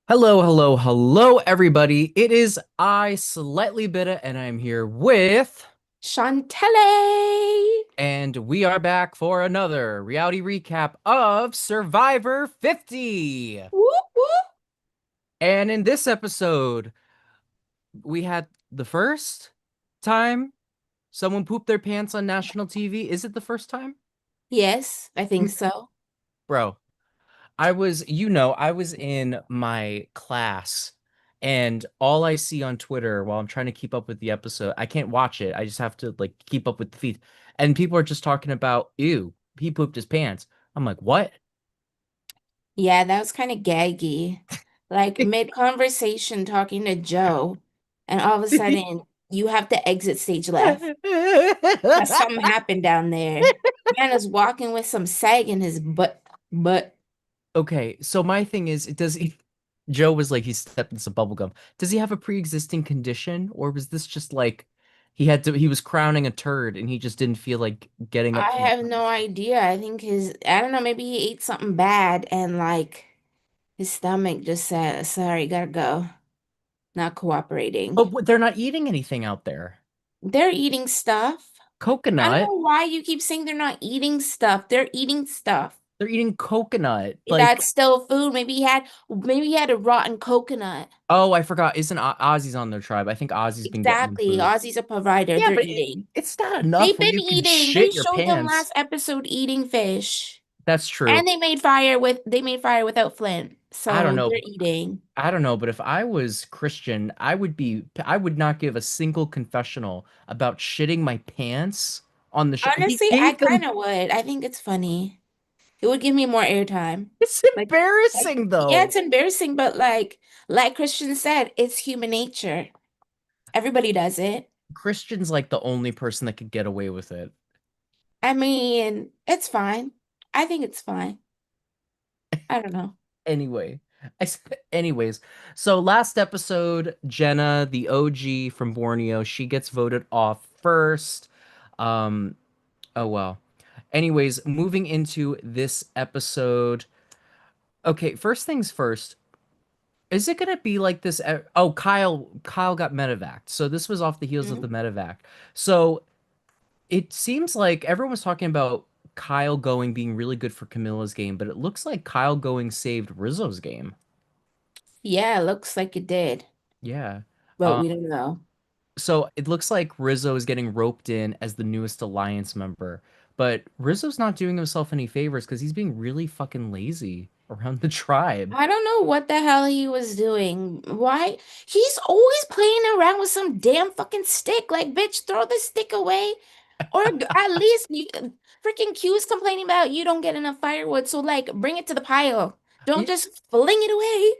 Hello, hello, hello, everybody. It is I, Slightly Bitter, and I'm here with, Chantelle. and we are back for another reality recap of Survivor 50. Whoop, whoop. And in this episode, we had the first time someone pooped their pants on national TV. Is it the first time? Yes, I think so. Bro, I was in my class and all I see on Twitter while I'm trying to keep up with the episode, I can't watch it. I just have to like keep up with the feed. And people are just talking about, ew, he pooped his pants. I'm like, what? Yeah, that was kind of gaggy. Like mid-conversation talking to Joe, and all of a sudden you have to exit stage left. Because something happened down there. Man is walking with some sag in his butt. But Okay, so my thing is, Joe was like he stepped in some bubble gum. Does he have a pre-existing condition, or was this just like he was crowning a turd and he just didn't feel like getting up I from the have no idea. I think I don't know, maybe he ate something bad and like his stomach just said, sorry, gotta go. Not cooperating. But they're not eating anything out there. They're eating stuff. I don't Coconut. know why you keep saying they're not eating stuff. They're eating stuff. They're eating coconut. Like, That's still food. Maybe he had a rotten coconut. oh, I forgot. Isn't Ozzy's on their tribe? I think Ozzy's been getting them Exactly. food. Ozzy's a provider. Yeah, They're but eating. it's not enough They've where been you can eating. They shit your showed them pants. last episode eating fish. That's true. And they made fire without flint. I don't So know. they're eating. I don't know, but if I was Christian, I would not give a single confessional about shitting my pants on the show. He Honestly, I gave kind them. of would. I think it's funny. It would give me more airtime. It's Like, embarrassing yeah, though. it's embarrassing, but like Christian said, it's human nature. Everybody does it. Christian's like the only person that could get away with it. I mean, it's fine. I think it's fine. I don't know. Anyway, anyways, so last episode, Jenna, the OG from Borneo, she gets voted off first. Um, oh well. Anyways, moving into this episode. Okay, first things first. Is it gonna be like this? Oh, Kyle got medevaced. So this was off the heels of Mhm. the medevac. So it seems like everyone was talking about Kyle going being really good for Camilla's game, but it looks like Kyle going saved Rizzo's game. Yeah, it looks like it did, Yeah. but Um, we don't know. so it looks like Rizzo is getting roped in as the newest alliance member, but Rizzo's not doing himself any favors because he's being really fucking lazy around the tribe. I don't know what the hell he was doing. Why? He's always playing around with some damn fucking stick. Like, bitch, throw the stick away. Or at least freaking Q's complaining about you don't get enough firewood. So, like, bring it to the pile. Don't It, just fling it away.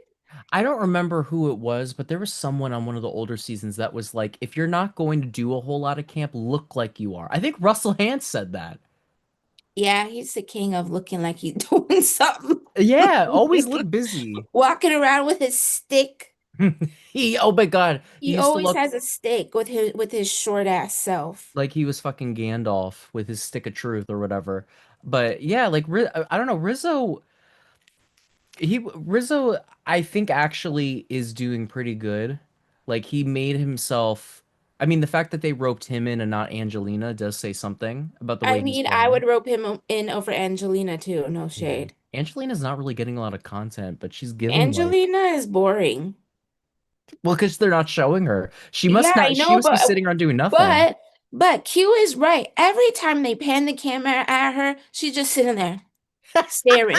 I don't remember who it was, but there was someone on one of the older seasons that was like, if you're not going to do a whole lot of camp, look like you are. I think Russell Hantz said that. Yeah, he's the king of looking like he's doing something. Yeah, always look busy. Walking around with his stick. Oh my God, he He used to always look has a stick with his short ass self. like he was fucking Gandalf with his stick of truth or whatever. But yeah, like I don't know, Rizzo, I think actually is doing pretty good. Like he made himself. I mean, the fact that they roped him in and not Angelina does say something about the I way he's mean, I would playing. rope him in over Angelina too, no Yeah. shade. Angelina's not really getting a lot of content, but she's giving like, Angelina is boring. well, because they're not showing her. Yeah, I She know, must be sitting around doing nothing. but but Q is right. Every time they pan the camera at her, she's just sitting there staring.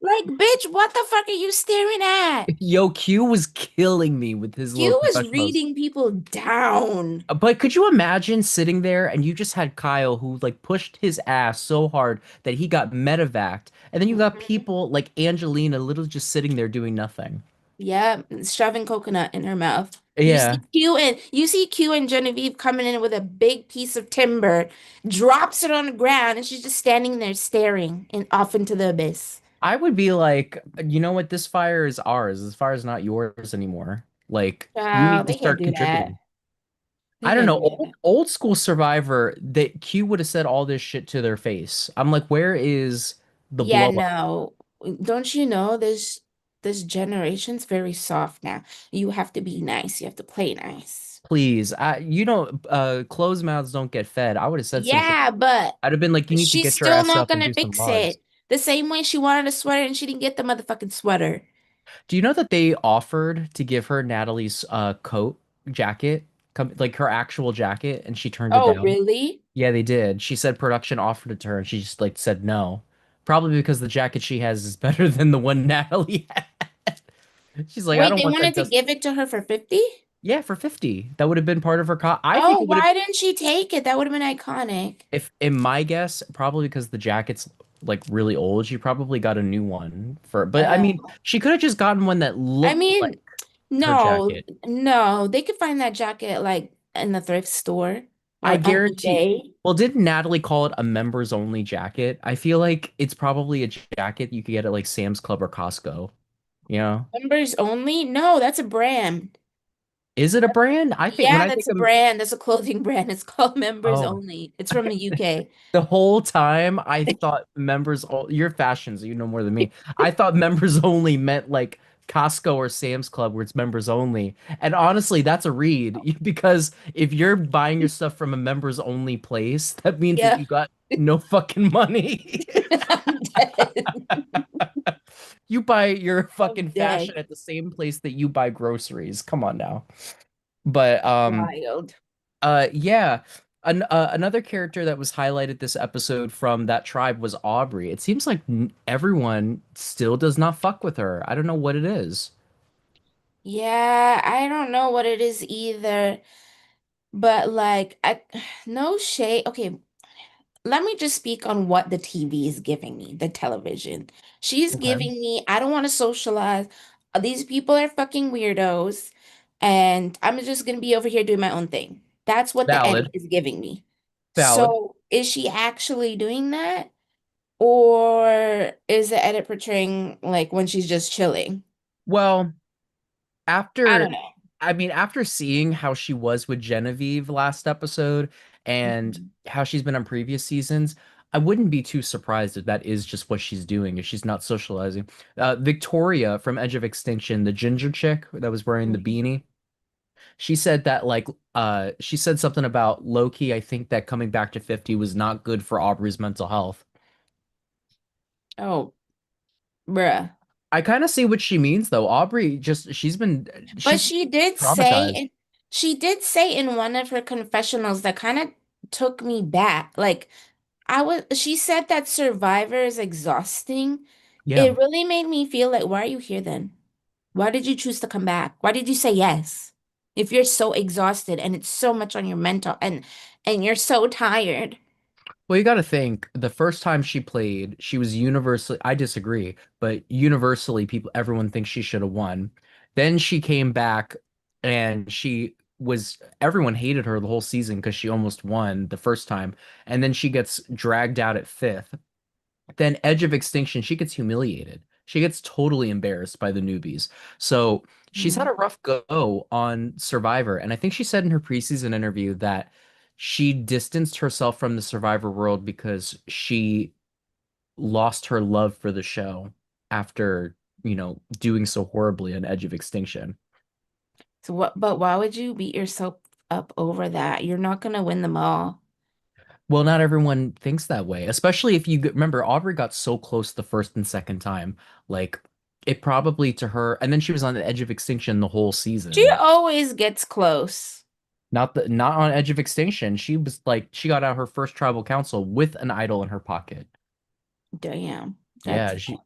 Like, bitch, what the fuck are you staring at? Yo, Q was killing me with his little Q is professionals. reading people down. But could you imagine sitting there and you just had Kyle who like pushed his ass so hard that he got medevaced, and then you got Mhm. people like Angelina literally just sitting there doing nothing. Yeah, shoving coconut in her mouth. Yeah, You see Q and Genevieve coming in with a big piece of timber, drops it on the ground, and she's just standing there staring and off into the abyss. I would be like, you know what? This fire is ours. This fire is not yours anymore. Like, you need to They can't start do that. contributing. They I don't can't know. do that. Old school Survivor, that Q would have said all this shit to their face. I'm like, where is the Yeah, blow up? no. Don't you know this? this generation's very soft now. You have to be nice. You have to play nice. Please, you don't closed mouths don't get fed. I would have said some shit. Yeah, but I'd have been like, you need to she's get your still ass not up and gonna do some fix logs. it. The same way she wanted a sweater and she didn't get the motherfucking sweater. Do you know that they offered to give her Natalie's coat jacket, like her actual jacket, and she turned it Oh, down? really? Yeah, they did. She said production offered it to her, and she just like said no. Probably because the jacket she has is better than the one Natalie had. She's like, I Wait, don't they want that wanted to dust. give it to her for 50? Yeah, for 50. That would have been part of her I think Oh, it would have, why didn't she take it? That would have been iconic. if in my guess, probably because the jacket's like really old, she probably got a new one for, but I mean, Oh. she could have just gotten one that I looked like mean, her no, jacket. no. They could find that jacket like in the thrift store I or on guarantee. eBay. Well, didn't Natalie call it a members only jacket? I feel like it's probably a jacket you could get at like Sam's Club or Costco. You know? Members only? No, that's a brand. Is it a brand? I think when Yeah, I that's think a of, brand. That's a clothing brand. It's called Members oh, Only. It's from the UK. the whole time I thought members your fashions, you know more than me. I thought members only meant like Costco or Sam's Club where it's members only. And honestly, that's a read because if you're buying your stuff from a members only place, that means that Yeah. you got no fucking money. I'm dead. You buy your I'm fucking fashion dead. at the same place that you buy groceries. Come on now. But Wild. yeah. Another character that was highlighted this episode from that tribe was Aubrey. It seems like everyone still does not fuck with her. I don't know what it is. Yeah, I don't know what it is either, but like I no shade. Okay, let me just speak on what the TV is giving me, the television. She's Okay. giving me, I don't want to socialize. These people are fucking weirdos, and I'm just gonna be over here doing my own thing. That's what the edit Valid. is giving me. Valid. So is she actually doing that? Or is the edit portraying like when she's just chilling? Well, I after don't know. I mean, after seeing how she was with Genevieve last episode and Mhm. how she's been on previous seasons, I wouldn't be too surprised if that is just what she's doing, if she's not socializing. Victoria from Edge of Extinction, the ginger chick that was wearing the Mhm. beanie, she said that like she said something about Loki, I think that coming back to 50 was not good for Aubrey's mental health. Oh, bruh. I kind of see what she means though. Aubrey just But she's traumatized. she did say in one of her confessionals that kind of took me back. Like she said that Survivor is exhausting. Yeah. It really made me feel like, why are you here then? Why did you choose to come back? Why did you say yes? If you're so exhausted and it's so much on your mental and you're so tired. Well, you got to think the first time she played, she was universally, I disagree, but universally everyone thinks she should have won. Then she came back and everyone hated her the whole season because she almost won the first time. And then she gets dragged out at fifth. Then Edge of Extinction, she gets humiliated. She gets totally embarrassed by the newbies. So she's had Mhm. a rough go on Survivor. And I think she said in her preseason interview that she distanced herself from the Survivor world because she lost her love for the show after, doing so horribly on Edge of Extinction. So what, but why would you beat yourself up over that? You're not gonna win them all. Well, not everyone thinks that way, especially if remember Aubrey got so close the first and second time. Like it probably to her, and then she was on the edge of extinction the whole She season. always gets close. Not on edge of extinction. She was like she got out her first tribal council with an idol in her pocket. Damn. That's Yeah, she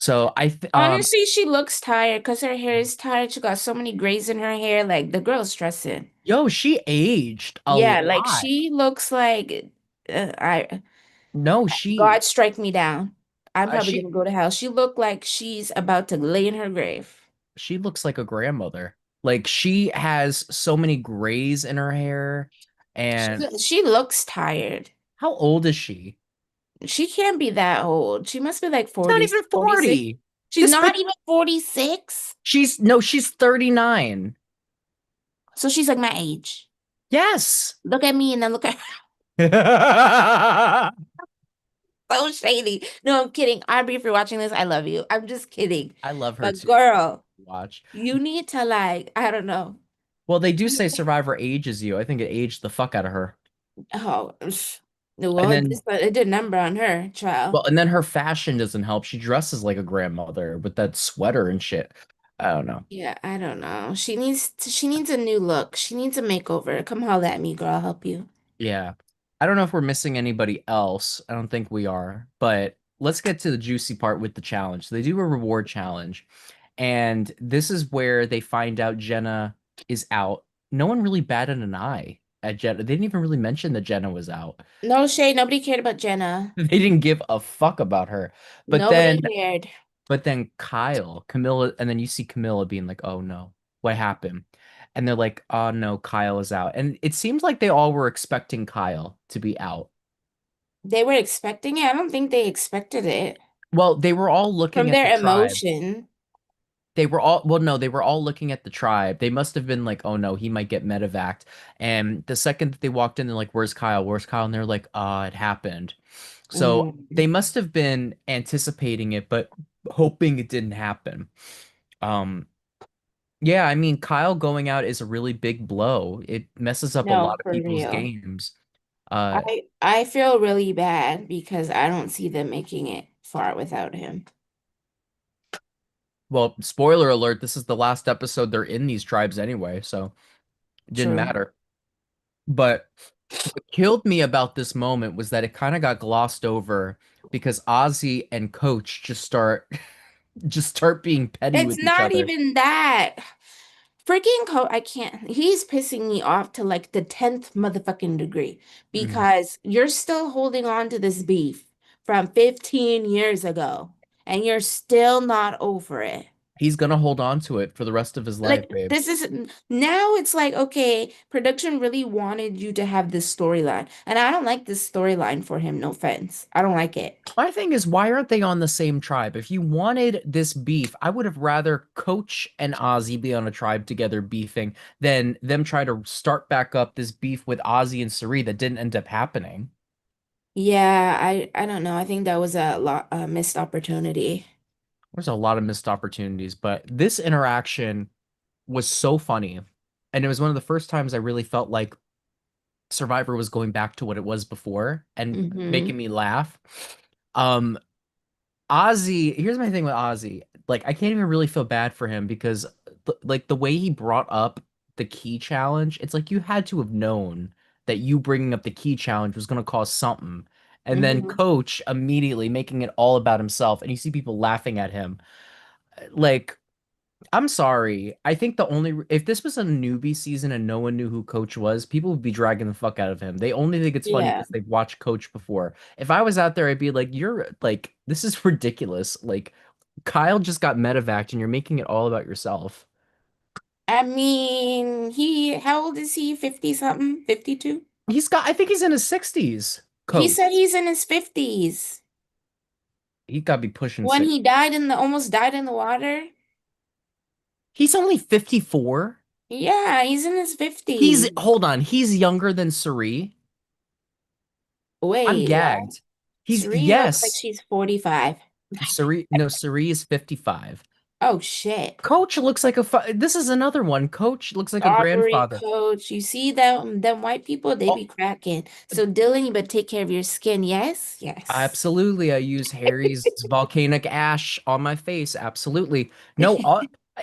so I th honestly, she looks tired because her hair is tired. She got so many grays in her hair. Like the girl's stressing. yo, she aged a Yeah, like lot. she looks like I No, she God strike me down. I'm probably she gonna go to hell. She looked like she's about to lay in her grave. she looks like a grandmother. Like she has so many grays in her hair. And She looks tired. how old is she? She can't be that old. She must be like She's not 40, even 46. 40. She's This not bitch, even 46. she's no, she's 39. So she's like my age. Yes. Look at me and then look at her. So shady. No, I'm kidding. Aubrey, if you're watching this, I love you. I'm just kidding. I love her But too. girl, Watch. you need to like, I don't know. Well, they do You- say Survivor ages you. I think it aged the fuck out of her. Oh, And well, then, it did a number on her, child. well, and then her fashion doesn't help. She dresses like a grandmother with that sweater and shit. I don't know. Yeah, I don't know. She needs a new look. She needs a makeover. Come holler at me, girl. I'll help you. Yeah. I don't know if we're missing anybody else. I don't think we are. But let's get to the juicy part with the challenge. So they do a reward challenge. And this is where they find out Jenna is out. No one really batted an eye at Jenna. They didn't even really mention that Jenna was out. No shade. Nobody cared about Jenna. They didn't give a fuck about her. But Nobody then cared. but then Camilla, and then you see Camilla being like, "Oh no, what happened?" And they're like, "Oh no, Kyle is out." And it seems like they all were expecting Kyle to be out. They were expecting it. I don't think they expected it Well, they were all looking from at the their tribe. emotion. They were all, well, no, they were all looking at the tribe. They must have been like, "Oh no, he might get medevaced." And the second that they walked in, they're like, "Where's Kyle? Where's Kyle?" And they're like, it happened." So they Mm. must have been anticipating it, but hoping it didn't happen. Um, Yeah, I mean, Kyle going out is a really big blow. It messes up a No, lot of for people's real. games. Uh, I feel really bad because I don't see them making it far without him. well, spoiler alert, this is the last episode they're in these tribes anyway, so it didn't True. matter. But what killed me about this moment was that it kind of got glossed over because Ozzy and Coach just start being petty It's with each not other. even that. Freaking I can't. He's pissing me off to like the 10th motherfucking degree Mhm. because you're still holding on to this beef from 15 years ago and you're still not over it. He's gonna hold on to it for the rest of his life, Like babe. this is now it's like okay, production really wanted you to have this storyline. And I don't like this storyline for him, no offense. I don't like it. My thing is, why aren't they on the same tribe? If you wanted this beef, I would have rather Coach and Ozzy be on a tribe together beefing than them try to start back up this beef with Ozzy and Sari that didn't end up happening. Yeah, I don't know. I think that was a lot a missed opportunity. There's a lot of missed opportunities, but this interaction was so funny. And it was one of the first times I really felt like Survivor was going back to what it was before and making Hmm. me laugh. Um, Ozzy, here's my thing with Ozzy. Like, I can't even really feel bad for him because, like, the way he brought up the key challenge, it's like you had to have known that you bringing up the key challenge was going to cause something. And then Hmm. Coach immediately making it all about himself, and you see people laughing at him. Like, I'm sorry. I think the only if this was a newbie season and no one knew who Coach was, people would be dragging the fuck out of him. They only think it's funny Yeah. because they've watched Coach before. If I was out there, I'd be like, "You're like, this is ridiculous. Like, Kyle just got medevaced and you're making it all about yourself." I mean, how old is he? 50 something? 52? I think he's in his 60s. He Coach, said he's in his 50s. he got to be pushing When six. he died in the almost died in the water. He's only 54. Yeah, he's in his He's 50s. hold on, he's younger than Sari. I'm Wait, what? gagged. He's Sri looks like yes. she's 45. Sari, no, Sari is 55. Oh shit. Coach looks like this is another one. Coach looks like a Aubrey, grandfather. Coach, you see them white people, they Oh, be cracking. So Dylan, you better take care of your skin. Yes? Yes. absolutely. I use Harry's volcanic ash on my face. Absolutely. No,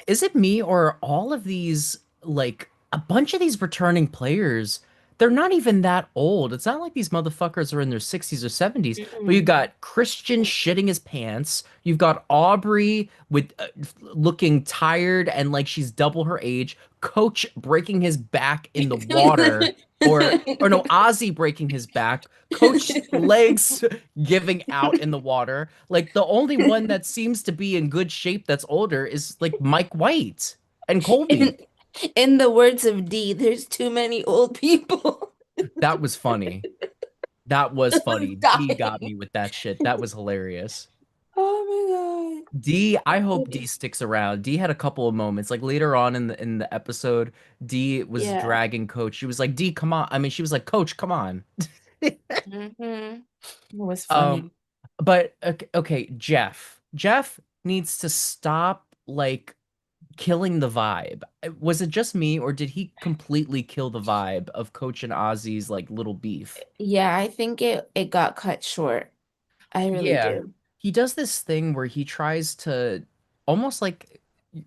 is it me or all of these, like a bunch of these returning players, they're not even that old. It's not like these motherfuckers are in their 60s or 70s, but you Mm-mm. got Christian shitting his pants. You've got Aubrey with looking tired and like she's double her age. Coach breaking his back in the water. Or no, Ozzy breaking his back, Coach's legs giving out in the water. Like the only one that seems to be in good shape that's older is like Mike White and Colby. In, in the words of Dee, there's too many old people. That was funny. That was I'm funny. D got dying. me with that shit. That was hilarious. Oh D, I my hope D God. sticks around. D had a couple of moments. Like later on in the episode, D was Yeah. dragging Coach. She was like, D, come on. I mean, she was like, Coach, come on. Hmm. It was Um, funny. But okay, Jeff needs to stop like killing the vibe. Was it just me, or did he completely kill the vibe of Coach and Ozzy's like little beef? Yeah, I think it got cut short. I really Yeah. do. He does this thing where he tries to almost like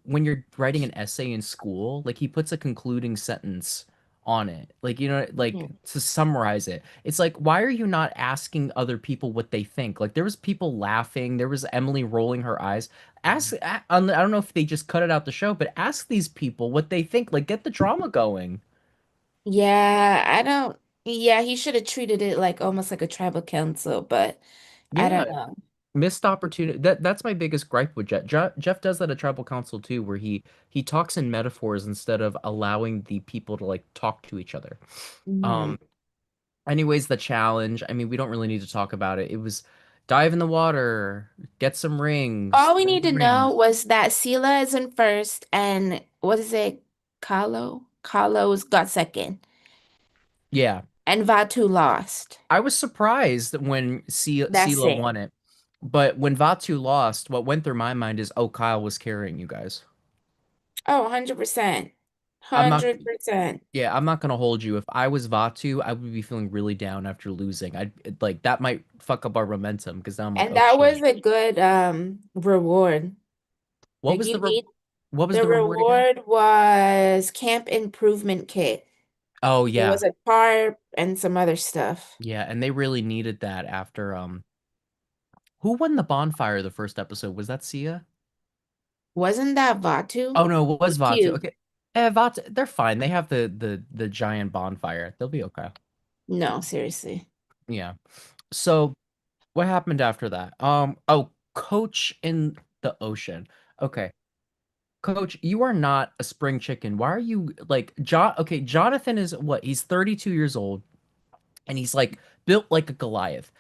when you're writing an essay in school, like he puts a concluding sentence on it. Like, like Mhm. to summarize it. It's like, why are you not asking other people what they think? Like there was people laughing, there was Emily rolling her eyes. I don't know if they just cut it out the show, but ask these people what they think. Like get the drama going. Yeah, I don't. Yeah, he should have treated it like almost like a tribal council, but I Yeah. don't know. Missed opportunity. That's my biggest gripe with Jeff. Jeff does that at Tribal Council too, where he talks in metaphors instead of allowing the people to like talk to each other. Mhm. Um, anyways, the challenge. I mean, we don't really need to talk about it. It was dive in the water, get some rings, All we win need the to know rings. was that Sela is in first, and what is it? Carlos got second, Yeah, and Vatu lost. I was surprised when That's Sela it. won it, but when Vatu lost, what went through my mind is, oh, Kyle was carrying you guys. Oh, 100%. I'm not. 100%. Yeah, I'm not gonna hold you. If I was Vatu, I would be feeling really down after losing. Like that might fuck up our momentum because now I'm like, And oh that was shit. a good reward. What Like was you the re need what was the the reward again? reward was camp improvement kit. Oh There yeah. was a tarp and some other stuff. Yeah, and they really needed that after who won the bonfire the first episode? Was that Sia? Wasn't that Vatu? Oh no, it Or was Vatu. Q? Okay. Vatu, they're fine. They have the giant bonfire. They'll be okay. No, seriously. Yeah. So what happened after that? Oh, Coach in the ocean. Okay. Coach, you are not a spring chicken. Why are you like Okay, Jonathan is what? He's 32 years old and he's like built like a Goliath.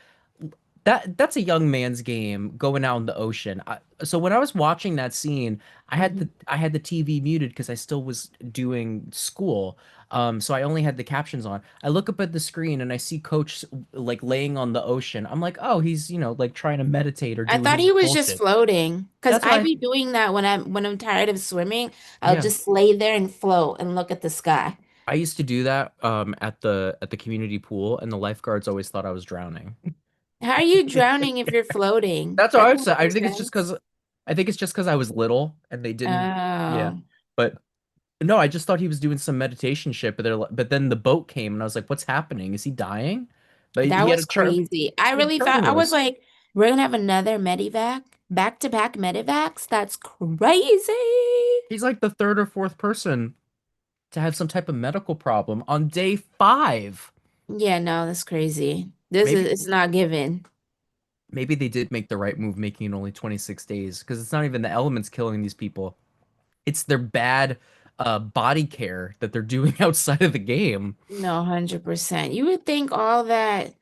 That's a young man's game going out in the ocean. So when I was watching that scene, Mhm. I had the TV muted because I still was doing school. So I only had the captions on. I look up at the screen and I see Coach like laying on the ocean. I'm like, "Oh, he's, like trying to meditate or I do thought his he was just bullshit." floating because That's I why be doing that when I'm tired of swimming. I'll yeah. just lay there and float and look at the sky. I used to do that at the community pool, and the lifeguards always thought I was drowning. How are you drowning if you're floating? That's what That I would don't say. make sense. I think it's just because I was little and they didn't. Yeah, Oh, but no, I just thought he was doing some meditation shit. But then the boat came, and I was like, "What's happening? Is he dying?" But that he had was crazy. I a really thought I was turtleness. like, we're gonna have another medivac, back-to-back medivacs. That's crazy. He's like the third or fourth person to have some type of medical problem on day 5. Yeah, no, that's crazy. This is Maybe it's not given. maybe they did make the right move, making it only 26 days, because it's not even the elements killing these people. It's their bad body care that they're doing outside of the game. No, 100%. You would think all that.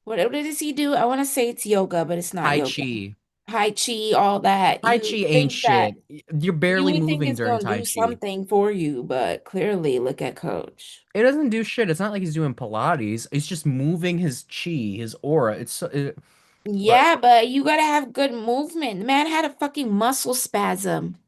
What does he do? I want to say it's yoga, but it's not Tai yoga. Chi. Tai Chi, all that. Tai You Chi ain't think that shit. You're you barely would think moving it's during gonna Tai do Chi. something for you, but clearly look at Coach. It doesn't do shit. It's not like he's doing Pilates. It's just moving his chi, his aura. But Yeah, but you gotta have good movement. The man had a fucking muscle spasm.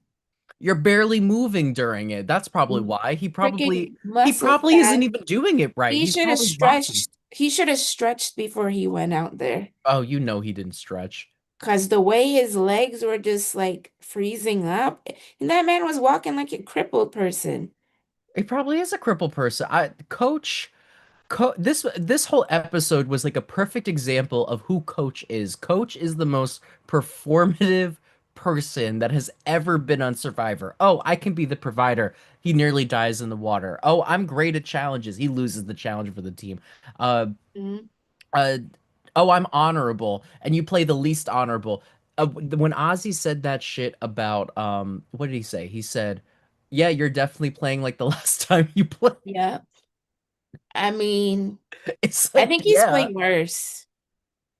you're barely moving during it. That's probably why. Freaking He muscle probably isn't spasm. even doing it right. He He's should have probably rocking. stretched. He should have stretched before he went out there. Oh, you know he didn't stretch. Because the way his legs were just like freezing up, and that man was walking like a crippled person. He probably is a crippled person. This whole episode was like a perfect example of who Coach is. Coach is the most performative person that has ever been on Survivor. Oh, I can be the provider. He nearly dies in the water. Oh, I'm great at challenges. He loses the challenge for the team. Uh, Mhm. uh, oh, I'm honorable, and you play the least honorable. When Ozzy said that shit about what did he say? He said, "Yeah, you're definitely playing like the last time you played." Yeah. I mean, It's I like, think he's yeah. playing worse.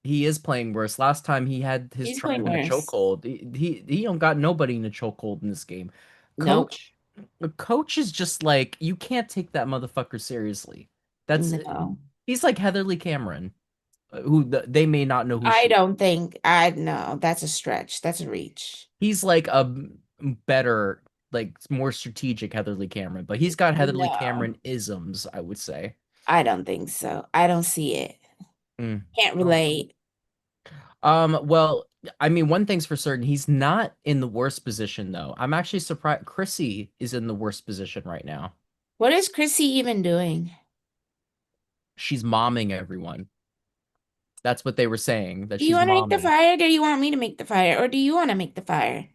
He is playing worse. Last time he had his He's playing tribe in a worse. chokehold. He don't got nobody in a chokehold in this game. Nope. Coach is just like you can't take that motherfucker seriously. That's No. he's like Heatherly Cameron. they may not know who I she. don't think I know. That's a stretch. That's a reach. He's like a better, like more strategic Heatherly Cameron, but he's got Heatherly No, Cameron isms, I would say. I don't think so. I don't see it. Mm. Can't Oh. relate. Well, I mean, one thing's for certain, he's not in the worst position though. I'm actually surprised Chrissy is in the worst position right now. What is Chrissy even doing? She's momming everyone. That's what they were saying, that Do you she's want to make the momming. fire? Do you want me to make the fire? Or do you want to make the fire?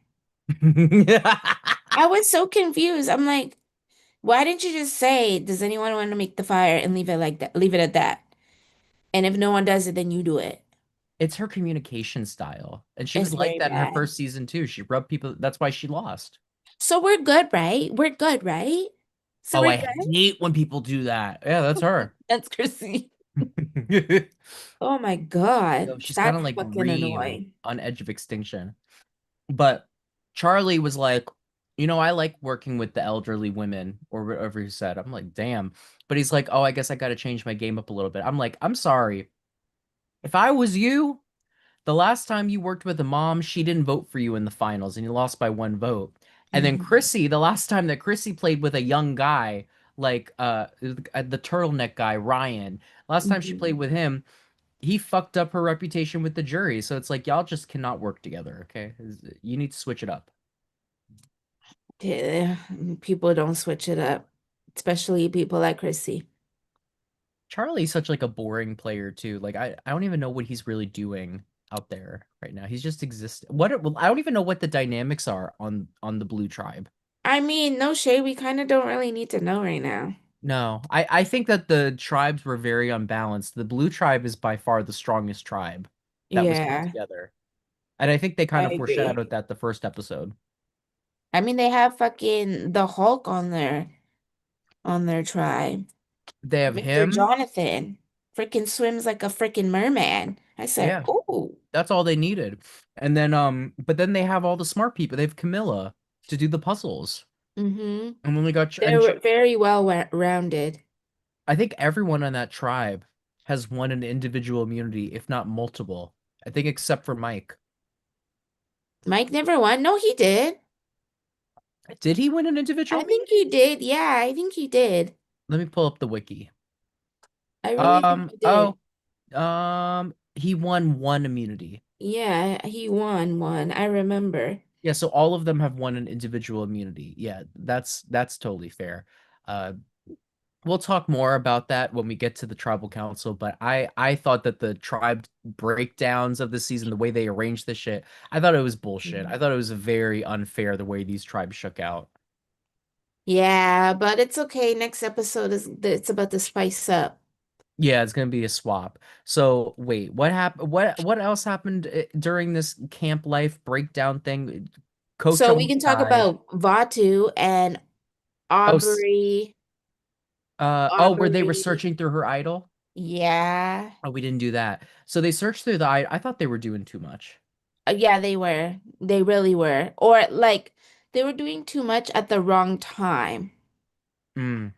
I was so confused. I'm like, why didn't you just say, does anyone want to make the fire and leave it like that? Leave it at that. And if no one does it, then you do it. It's her communication style. And she It's was like very that in her bad. first season too. She rubbed people, that's why she lost. So we're good, right? We're good, right? So Oh, we're I good. hate when people do that. Yeah, that's her. That's Chrissy. Oh my Yo, God. she's kind of That's like fucking Reem annoying. on Edge of Extinction. But Charlie was like, I like working with the elderly women, or whatever he said. I'm like, damn. But he's like, oh, I guess I got to change my game up a little bit. I'm like, I'm sorry. If I was you, the last time you worked with a mom, she didn't vote for you in the finals and you lost by 1 vote. And then Mhm. Chrissy, the last time that Chrissy played with a young guy, like the turtleneck guy, Ryan, last time she played Mhm. with him, he fucked up her reputation with the jury. So it's like y'all just cannot work together, okay? You need to switch it up. Yeah, people don't switch it up, especially people like Chrissy. Charlie's such like a boring player too. Like I don't even know what he's really doing out there right now. He's just existing. Well, I don't even know what the dynamics are on the Blue Tribe. I mean, no shade, we kind of don't really need to know right now. No, I think that the tribes were very unbalanced. The Blue Tribe is by far the strongest tribe that was put Yeah, together. And I think they kind I of agree. foreshadowed that the first episode. I mean, they have fucking the Hulk on their tribe. They have Mr. him. Jonathan freaking swims like a freaking merman. I said, Yeah, "Oh, that's all they needed. And then but then they have all the smart people. They have Camilla to do the puzzles. mm-hmm." And when we got They're very well rounded. I think everyone on that tribe has won an individual immunity, if not multiple. I think except for Mike. Mike never won. No, he did. Did he win an individual I think immunity? he did. Yeah, I think he did. Let me pull up the wiki. I really think he did. Oh, he won one immunity. Yeah, he won one. I remember. Yeah, so all of them have won an individual immunity. Yeah, that's totally fair. Uh, we'll talk more about that when we get to the tribal council, but I thought that the tribe breakdowns of the season, the way they arranged this shit, I thought it was bullshit. I Mhm. thought it was very unfair the way these tribes shook out. Yeah, but it's okay. Next episode is it's about to spice up. Yeah, it's gonna be a swap. So wait, what happened? What else happened during this camp life breakdown thing? Coach So we almost can talk died. about Vatu and Oh, Aubrey. were they Aubrey. researching through her idol? Yeah. Oh, we didn't do that. So they searched through the idol. I thought they were doing too much. Yeah, they were. They really were. Or like they were doing too much at the wrong time. Mm.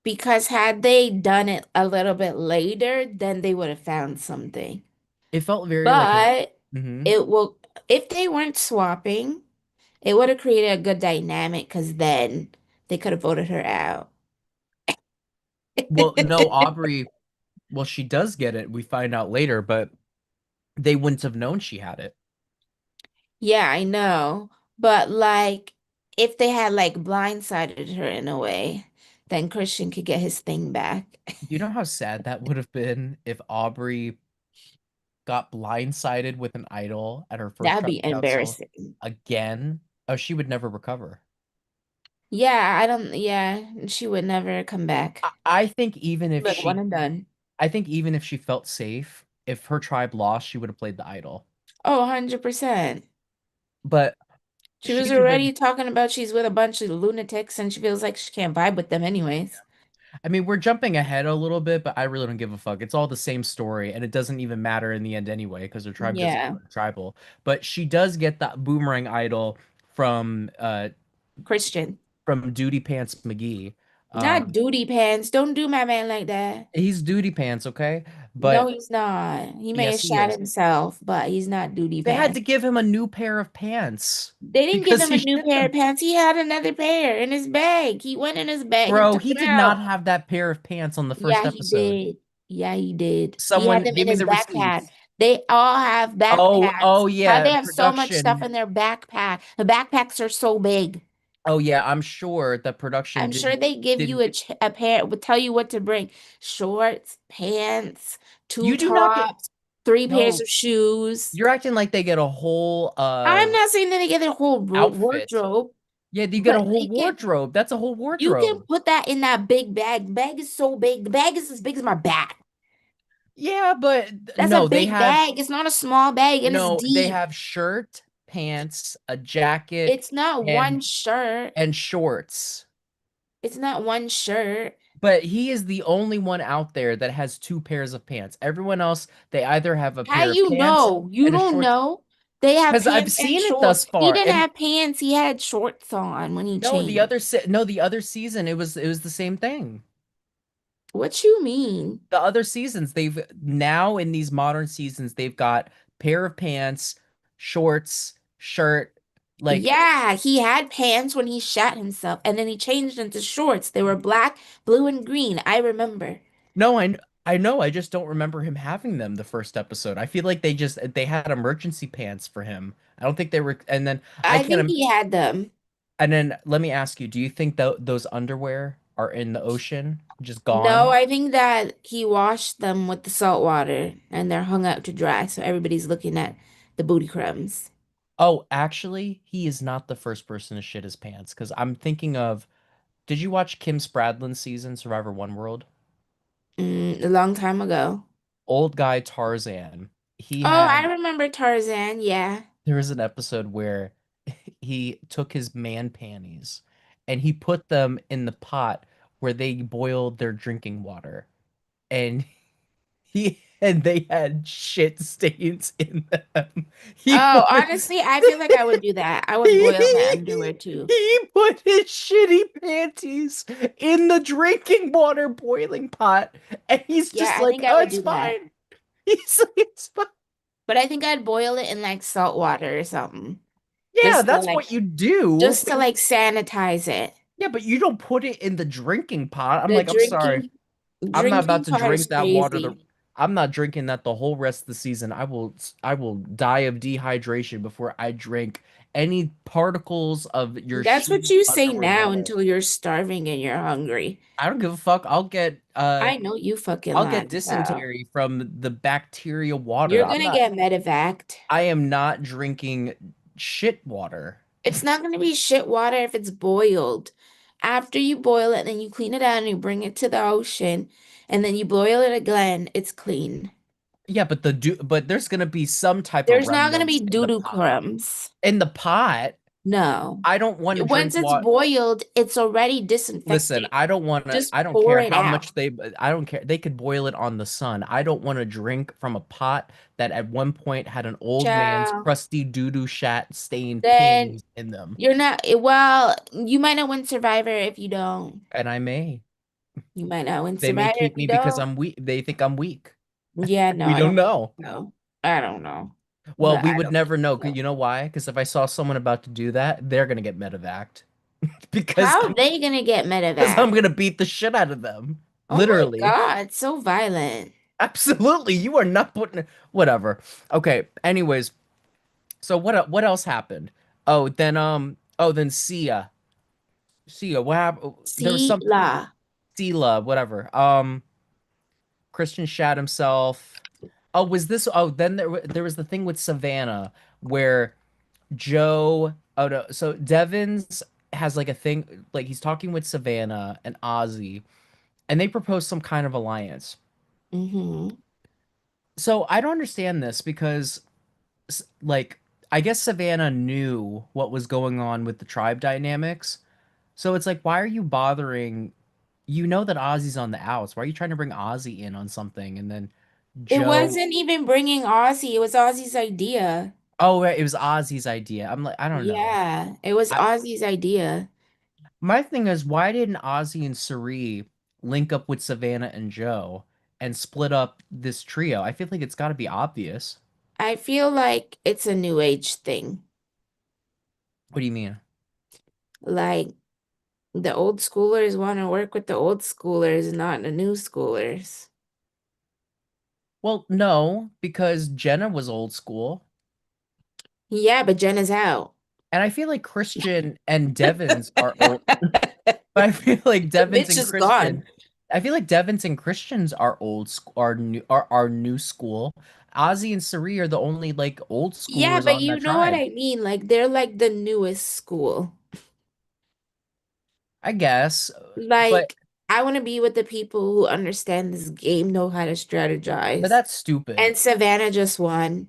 Because had they done it a little bit later, then they would have found something. It felt very like a. But Hmm. it will, if they weren't swapping, it would have created a good dynamic because then they could have voted her out. Well, no, Aubrey. Well, she does get it. We find out later, but they wouldn't have known she had it. Yeah, I know. But like, if they had like blindsided her in a way, then Christian could get his thing back. Do you know how sad that would have been if Aubrey got blindsided with an idol at her first That'd be tribal council embarrassing. again? Oh, she would never recover. Yeah, I don't, yeah, she would never come back. I think even if Like one she, and done. I think even if she felt safe, if her tribe lost, she would have played the idol. Oh, 100%. But She she was did that. already talking about she's with a bunch of lunatics and she feels like she can't vibe with them anyways. I mean, we're jumping ahead a little bit, but I really don't give a fuck. It's all the same story, and it doesn't even matter in the end anyway, because her tribe doesn't Yeah, go to tribal. But she does get that boomerang idol from Christian. Duty Pants McGee. Not Um duty pants. Don't do my man like that. he's Duty Pants, okay? But No, he's not. He may have yes, he shot is. himself, but he's not duty They had to pants. give him a new pair of pants They didn't give because him he a new shit pair them. of pants. He had another pair in his bag. He went in his bag and Bro, took he them did not out. have that pair of pants on the first Yeah, he episode. did. Yeah, he did. He had Someone them in give me his the backpack. receipts. They all have Oh backpacks. How they yeah, have so much stuff production. in their backpack? The backpacks are so big. Oh yeah, I'm sure the production I'm sure they give you did a pair, would tell you what to bring. Shorts, pants, two you do not get tops, three pairs no, of shoes. you're acting like they get a whole I'm not saying that they get a whole outfit. wardrobe, Yeah, you get a but whole they can wardrobe. That's a whole you can wardrobe. put that in that big bag. The bag is so big. The bag is as big as my back. Yeah, but That's a no, they big have bag. It's not a small bag and it's no, they deep. have shirt, pants, a jacket, It's not one and shirt. shorts. It's not one shirt. But he is the only one out there that has two pairs of pants. Everyone else, they either have a How pair of you pants know? You and a don't shorts. know. They have Because I've pants and seen it thus shorts. He far. didn't And have pants. He had shorts on when he changed. no, the other season it was the same thing. What you mean? The other seasons, they've now in these modern seasons, they've got pair of pants, shorts, shirt, like Yeah, he had pants when he shot himself, and then he changed into shorts. They were black, blue, and green. I remember. no, I know, I just don't remember him having them the first episode. I feel like they had emergency pants for him. I don't think they were, and then I I can't think he had them. and then let me ask you, do you think those underwear are in the ocean, just No, gone? I think that he washed them with the salt water and they're hung out to dry, so everybody's looking at the booty crumbs. Oh, actually, he is not the first person to shit his pants because I'm thinking of, did you watch Kim Spradlin's season, Survivor One World? A long time ago. Old guy Tarzan. He Oh, I had, remember Tarzan. Yeah. there was an episode where he took his man panties and he put them in the pot where they boiled their drinking water. And and they had shit stains in them. He Oh, put honestly, I feel like I would do that. I would boil my underwear too. he put his shitty panties in the drinking water boiling pot, and he's Yeah, just I like, think I "Oh, would it's do that. fine." He's like, "It's fine." But I think I'd boil it in like salt water or something. Yeah, Just to that's like what you do. just to like sanitize it. Yeah, but you don't put it in the drinking pot. I'm The like, I'm sorry. I'm not about drinking to part is drink that water. crazy. I'm not drinking that the whole rest of the season. I will die of dehydration before I drink any particles of your That's what shitty you say underwear now water. until you're starving and you're hungry. I don't give a fuck. I know you fucking I'll get lying, child. dysentery from the bacteria water. You're gonna get medevaced. I am not drinking shit water. It's not gonna be shit water if it's boiled. After you boil it, then you clean it out and you bring it to the ocean, and then you boil it again, it's clean. Yeah, but there's gonna be some type of There's not gonna be remnants in the doo-doo pot. crumbs. In the pot, No. I don't want to drink Once it's what. boiled, it's already Listen, disinfected. I don't want to. Just I don't pour care it how out. much I don't care. They could boil it on the sun. I don't want to drink from a pot that at one point had an old man's Ciao. crusty doo-doo shat stained Then panties in them. you're not, well, you might not win Survivor if you don't. And I may. You might not win They may Survivor if keep you me because don't. I'm weak. They think I'm weak. Yeah, no, We I don't don't think know. so. I don't know. Well, But we I would don't think never know. so. You know why? Because if I saw someone about to do that, they're gonna get medevaced. because How are they gonna get because medevac? I'm gonna beat the shit out of them. Oh my Literally. God, so violent. Absolutely. You are not putting whatever. Okay. Anyways, so what else happened? Then Sia, what happened? There was See some la. Sela, whatever. Christian shat himself. Oh, was this? Oh, then there was the thing with Savannah where Joe. Oh no, so Devins has like a thing, like he's talking with Savannah and Ozzy, and they propose some kind of alliance. Mm-hmm. So I don't understand this because, like, I guess Savannah knew what was going on with the tribe dynamics. So it's like, why are you bothering? You know that Ozzy's on the outs. Why are you trying to bring Ozzy in on something? And then It Joe, wasn't even bringing Ozzy. It was Ozzy's idea. oh, right, it was Ozzy's idea. I'm like, I don't know. Yeah, it was I Ozzy's idea. My thing is, why didn't Ozzy and Sari link up with Savannah and Joe and split up this trio. I feel like it's got to be obvious. I feel like it's a new age thing. What do you mean? Like the old schoolers want to work with the old schoolers, not the new schoolers. Well, no, because Jenna was old school. Yeah, but Jenna's out. And I feel like Christian and Devins are old, but I feel like The Devins bitch and is gone. Christian, I feel like Devins and Christians are old school, are new school. Ozzy and Sari are the only like old Yeah, schoolers but on you that know what tribe. I mean? Like they're like the newest school. I guess, but Like I want to be with the people who understand this game, know how to strategize. that's stupid. And Savannah just won.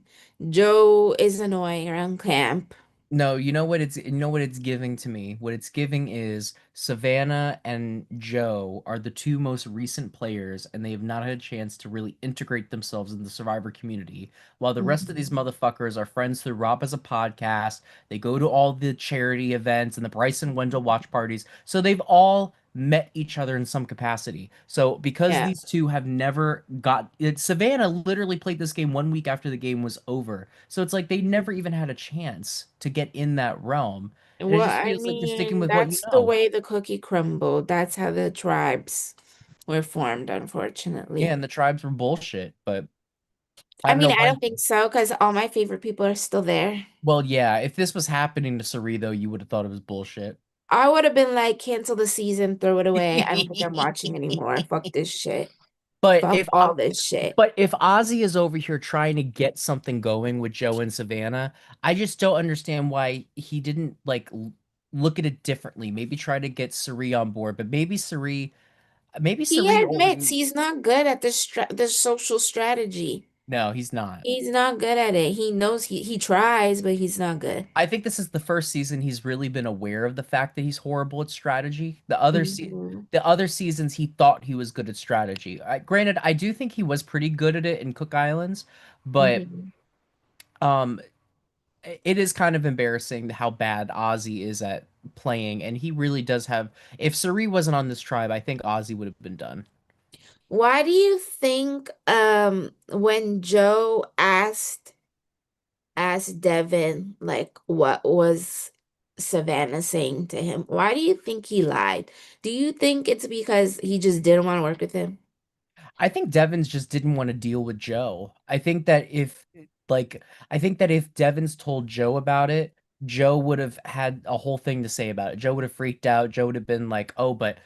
Joe is annoying around camp. No, you know what it's giving to me? What it's giving is Savannah and Joe are the two most recent players, and they have not had a chance to really integrate themselves in the Survivor community. While the rest of these Mhm. motherfuckers are friends through Rob as a podcast, they go to all the charity events and the Bryce and Wendell watch parties. So they've all met each other in some capacity. So because Yeah. these two have never got it, Savannah literally played this game 1 week after the game was over. So it's like they never even had a chance to get in that realm. And it Well, just I feels like you're sticking mean, with what you that's the know. way the cookie crumbled. That's how the tribes were formed, Yeah, unfortunately. and the tribes were bullshit, but I I don't mean, know I why. don't think so because all my favorite people are still there. Well, yeah, if this was happening to Sari, though, you would have thought it was bullshit. I would have been like, cancel the season, throw it away. I don't think I'm watching anymore. Fuck this shit. But Fuck if all this shit. But if Ozzy is over here trying to get something going with Joe and Savannah, I just don't understand why he didn't like look at it differently. Maybe try to get Suri on board, but maybe He Suri admits only. he's not good at the social strategy. No, he's not. He's not good at it. He knows he tries, but he's not good. I think this is the first season he's really been aware of the fact that he's horrible at strategy. Hmm. The other seasons he thought he was good at strategy. Granted, I do think he was pretty good at it in Cook Islands, but Hmm. um it is kind of embarrassing how bad Ozzy is at playing, and he really does have. If Suri wasn't on this tribe, I think Ozzy would have been done. Why do you think when Joe asked Devin like what was Savannah saying to him, why do you think he lied? Do you think it's because he just didn't want to work with him? I think Devins just didn't want to deal with Joe. Like, I think that if Devins told Joe about it, Joe would have had a whole thing to say about it. Joe would have freaked out. Joe would have been like, "Oh, but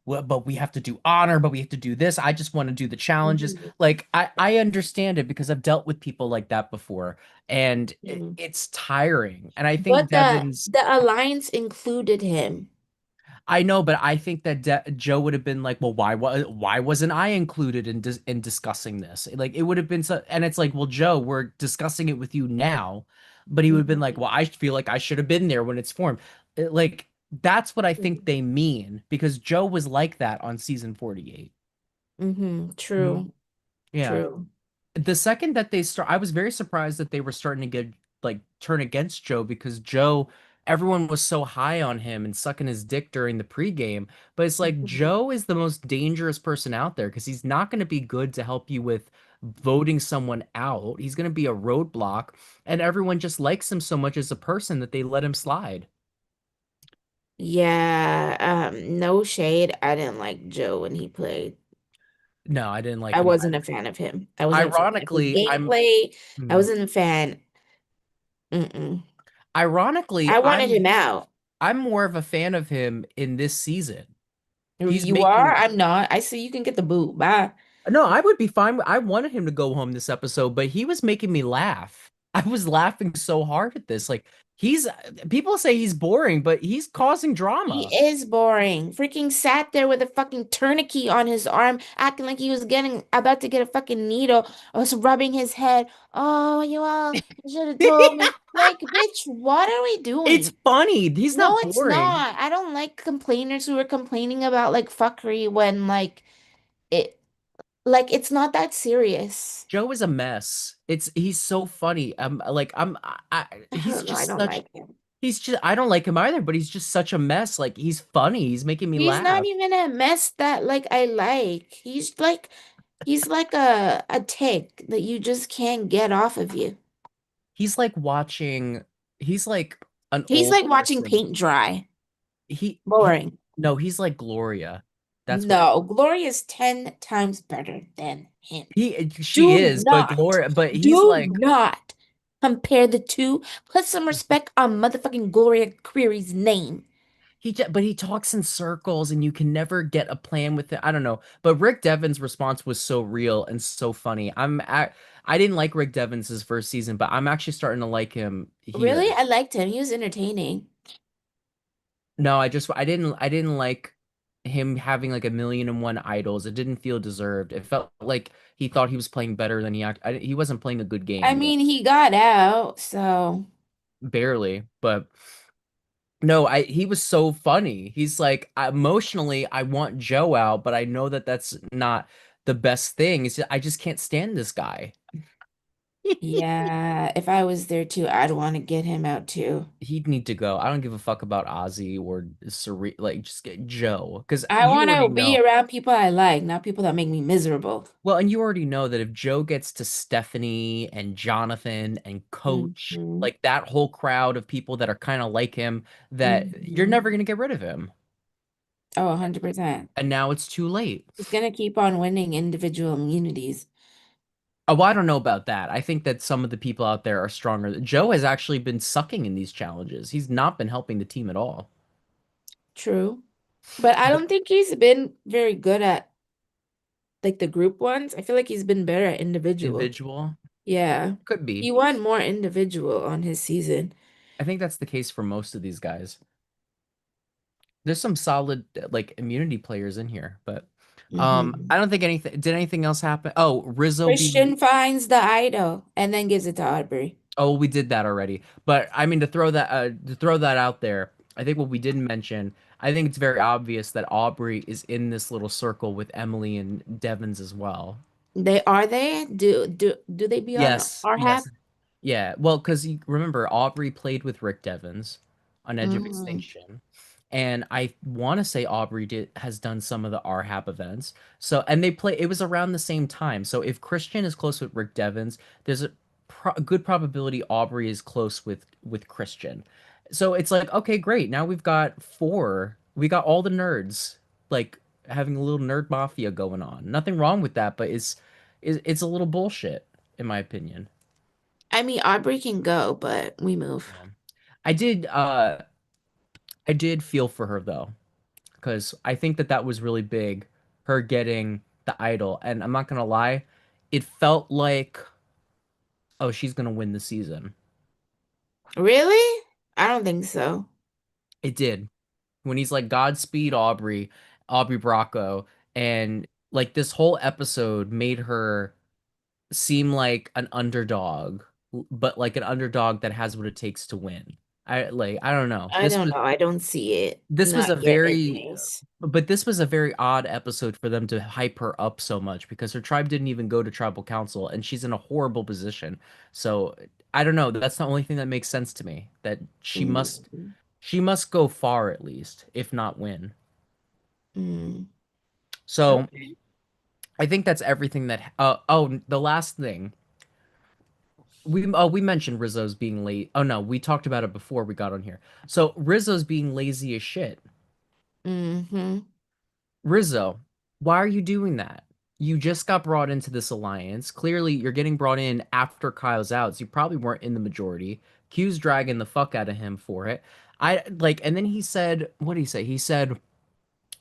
well, but we have to do honor, but we have to do this. I just want to do the challenges." Mhm. Like, I understand it because I've dealt with people like that before, and Mhm. it's tiring. And I think But the Devins the alliance included him. I know, but I think that Joe would have been like, "Well, why wasn't I included in discussing this?" Like it would have been so, and it's like, "Well, Joe, we're discussing it with you now," but he would have been like, Mhm. "Well, I feel like I should have been there when it's formed." Like that's what I think Mhm. they mean because Joe was like that on season 48. Mhm. Mhm. True. Yeah, True. the second that they start, I was very surprised that they were starting to get like turn against Joe because Joe, everyone was so high on him and sucking his dick during the pregame. But it's like Mhm. Joe is the most dangerous person out there because he's not going to be good to help you with voting someone out. He's going to be a roadblock, and everyone just likes him so much as a person that they let him slide. Yeah, no shade. I didn't like Joe when he played. No, I didn't like I him wasn't a either. fan of him. I wasn't a fan of his Ironically, gameplay. I hmm, wasn't a fan. Mm-mm. ironically, I wanted him out. I'm more of a fan of him in this season. He's You are? making I'm not. I see you can get the boot. Bye. No, I would be fine. I wanted him to go home this episode, but he was making me laugh. I was laughing so hard at this. Like he's people say he's boring, but he's causing drama. He is boring. Freaking sat there with a fucking tourniquet on his arm, acting like he was getting about to get a fucking needle. I was rubbing his head. Oh, you all should have told me. Like, bitch, what are we It's doing? funny. He's No, not it's boring. not. I don't like complainers who are complaining about like fuckery when it like it's not that serious. Joe is a mess. He's so funny. I don't know. I don't like him. he's just I don't like him either, but he's just such a mess. Like he's funny. He's making me He's not laugh. even a mess that like I like. He's like He's like a tick that you just can't get off of you. He's like watching, he's like an He's old like watching person. paint dry. He Boring. no, he's like Gloria. That's what No, Gloria's 10 times better than him. she Do is, but not, Gloria, but he's do like not compare the two. Put some respect on motherfucking Gloria Query's name. but he talks in circles and you can never get a plan with it. I don't know. But Rick Devens' response was so real and so funny. I didn't like Rick Devens' first season, but I'm actually starting to like him Really? here. I liked him. He was entertaining. No, I didn't like him having like a million and one idols. It didn't feel deserved. It felt like he thought he was playing better than he wasn't playing a good I game, mean, he got out, so barely. But no, I he was so funny. He's like, emotionally, I want Joe out, but I know that that's not the best thing. I just can't stand this guy. yeah, if I was there too, I'd want to get him out too. He'd need to go. I don't give a fuck about Ozzy or like just get Joe because I you want already to be know. around people I like, not people that make me miserable. Well, and you already know that if Joe gets to Stephanie and Jonathan and Coach, Hmm. like that whole crowd of people that are kind of like him, that you're Hmm. never gonna get rid of him. Oh, 100%. And now it's too late. He's gonna keep on winning individual immunities. Oh, well, I don't know about that. I think that some of the people out there are stronger. Joe has actually been sucking in these challenges. He's not been helping the team at all. True. But I But don't think he's been very good at like the group ones. I feel like he's been better at individual. individual Yeah. could He be. won more individual on his season. I think that's the case for most of these guys. There's some solid like immunity players in here, but Hmm. I don't think anything did anything else happen. Oh, Rizzo being Christian finds the idol and then gives it to Aubrey. oh, we did that already. But I mean to throw that out there, I think what we didn't mention, I think it's very obvious that Aubrey is in this little circle with Emily and Devons as well. They are they? Do they be on Yes, our yes. hap? Yeah, well, because you remember Aubrey played with Rick Devens on Edge of Hmm. Extinction, and I want to say Aubrey has done some of the RHAP events. So, and they play. It was around the same time. So, if Christian is close with Rick Devens, there's a good probability Aubrey is close with Christian. So it's like, okay, great. Now we've got four. We got all the nerds like having a little nerd mafia going on. Nothing wrong with that, but it's a little bullshit in my opinion. I mean, Aubrey can go, but we move. Yeah. I did I did feel for her though, because I think that that was really big, her getting the idol. And I'm not gonna lie, it felt like, oh, she's gonna win the season. Really? I don't think so. It did. When he's like, Godspeed, Aubrey, Aubrey Bracco, and like this whole episode made her seem like an underdog, but like an underdog that has what it takes to win. I don't know. I don't know. I don't see it. This was Not a yet, very anyways. but this was a very odd episode for them to hype her up so much because her tribe didn't even go to tribal council and she's in a horrible position. So I don't know. That's the only thing that makes sense to me. That Mm. she must go far at least, if not win. Mm. So Okay. I think that's everything that oh, the last thing. We mentioned Rizzo's being late. Oh no, we talked about it before we got on here. So Rizzo's being lazy as shit. Hmm. Rizzo, why are you doing that? You just got brought into this alliance. Clearly, you're getting brought in after Kyle's out, so you probably weren't in the majority. Q's dragging the fuck out of him for it. I like, and then he said, what did he say? He said,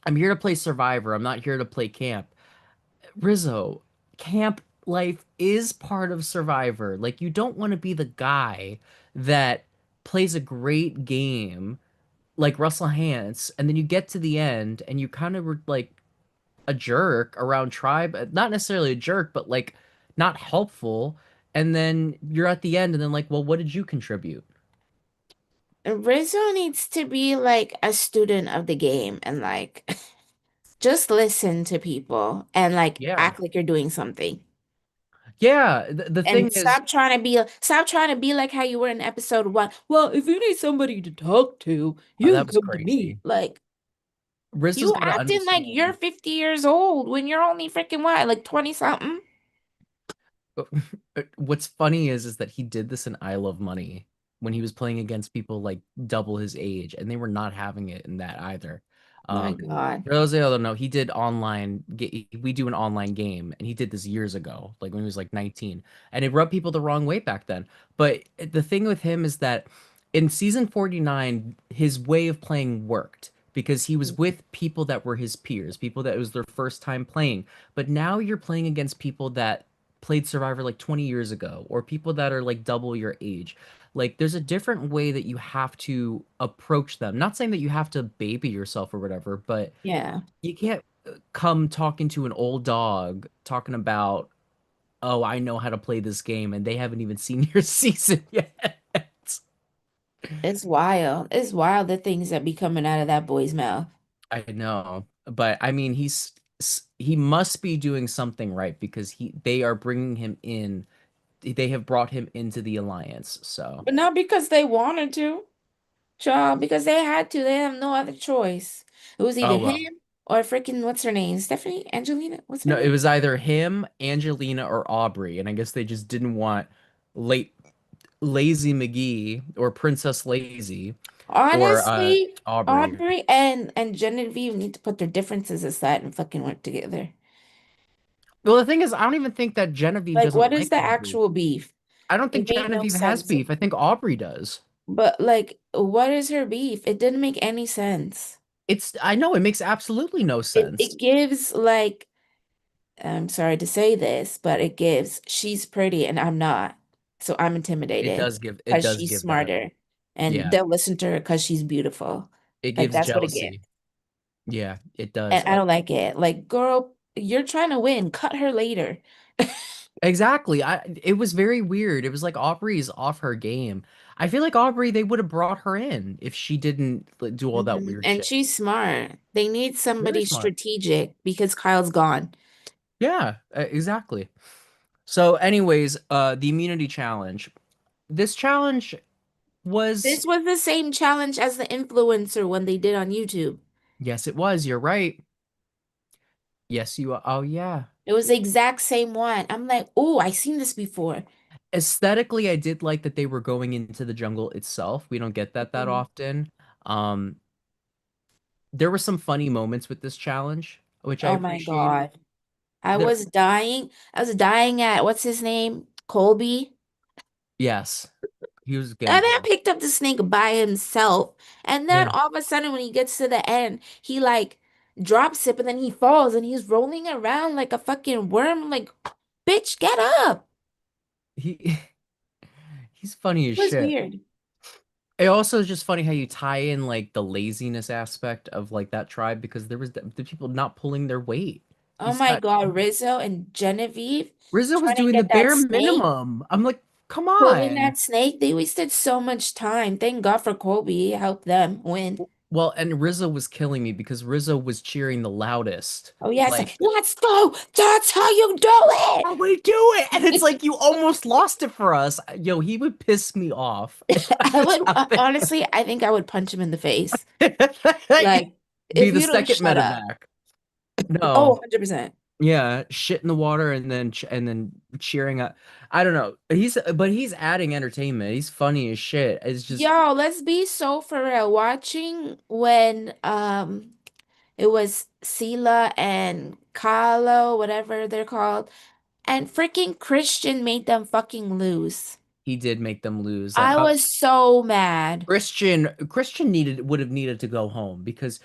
I'm here to play Survivor. I'm not here to play camp. Rizzo, camp life is part of Survivor. Like, you don't want to be the guy that plays a great game like Russell Hantz, and then you get to the end and you kind of were like a jerk around tribe, not necessarily a jerk, but like not helpful. And then you're at the end and then like, well, what did you contribute? Rizzo needs to be like a student of the game and like just listen to people and like Yeah. act like you're doing something. Yeah. The thing And is, stop trying to be like how you were in episode 1. Well, if you need somebody to talk to, oh, you that can was come to me. crazy. Like, Rizzo's You got to acting like you're understand. 50 years old when you're only freaking what, like 20 something? What's funny is that he did this in I Love Money when he was playing against people like double his age, and they were not having it in that either. My Um, God. for those that don't know, he did we do an online game, and he did this years ago, like when he was like 19, and it rubbed people the wrong way back then. But the thing with him is that in season 49, his way of playing worked because he was with people that were his peers, people that it was their first time playing. But now you're playing against people that played Survivor like 20 years ago or people that are like double your age. Like there's a different way that you have to approach them. Not saying that you have to baby yourself or whatever, but Yeah. you can't come talking to an old dog talking about, "Oh, I know how to play this game," and they haven't even seen your season yet. It's wild. It's wild the things that be coming out of that boy's mouth. I know, but I mean, he must be doing something right because they are bringing him in. They have brought him into the alliance. So, But not because they wanted to, child, because they had to. They have no other choice. It was either oh well. him or freaking what's her name? Stephanie? Angelina? What's her No, it name? was either him, Angelina, or Aubrey, and I guess they just didn't want late Lazy McGee or Princess Lazy or Honestly, Aubrey. Aubrey and Genevieve need to put their differences aside and fucking work together. Well, the thing is, I don't even think that Genevieve Like, doesn't what is like the Aubrey. actual beef? I don't It think made no Genevieve has sense to beef. I me. think Aubrey does. But like, what is her beef? It didn't make any sense. I know it makes absolutely no It sense. gives like, I'm sorry to say this, but it gives she's pretty and I'm not. So I'm intimidated It because does she's give that. smarter and Yeah. they'll listen to her because she's beautiful. It Like gives that's what it gives. jealousy. Yeah, it does. And I don't like it. Like, girl, you're trying to win. Cut her later. Exactly. It was very weird. It was like Aubrey's off her game. I feel like Aubrey, they would have brought her in if she didn't like, do all that weird And shit. she's smart. They need Very somebody smart. strategic because Kyle's gone. Yeah, exactly. So, anyways, the immunity challenge. This challenge was, This was the same challenge as the influencer one they did on YouTube. yes, it was. You're right. Yes, you are. Oh, yeah. It was the exact same one. I'm like, oh, I seen this before. Aesthetically, I did like that they were going into the jungle itself. We don't get that Mhm. often. Um, there were some funny moments with this challenge, which I Oh my appreciated. God. I There, was dying. I was dying at what's his name? Colby. yes, he was getting And then killed. picked up the snake by himself. And then Yeah. all of a sudden, when he gets to the end, he like drops it, but then he falls and he's rolling around like a fucking worm. I'm like, bitch, get up. He he's funny as It was shit. weird. It also is just funny how you tie in like the laziness aspect of like that tribe because there was the people not pulling their weight. Oh He's my got God, Rizzo and Genevieve Rizzo was trying to doing the get that bare snake, minimum. I'm like, come pulling on. that snake. They wasted so much time. Thank God for Colby. He helped them win. Well, and Rizzo was killing me because Rizzo was cheering the loudest. Oh, yes. Like, Let's go. That's how you do how we do it? And it's like you almost lost it for us. Yo, he would piss me off if I I was would out there. honestly, I think I would punch him in the face. Like, Be if the you don't second shut up. medevac. Oh, No. 100%. Yeah, shit in the water and then cheering up. I don't know. He's adding entertainment. He's funny as shit. It's just Yo, let's be so for real. Watching when it was Sela and Carlo, whatever they're called, and freaking Christian made them fucking lose. he did make them lose. I was so mad. Christian needed would have needed to go home because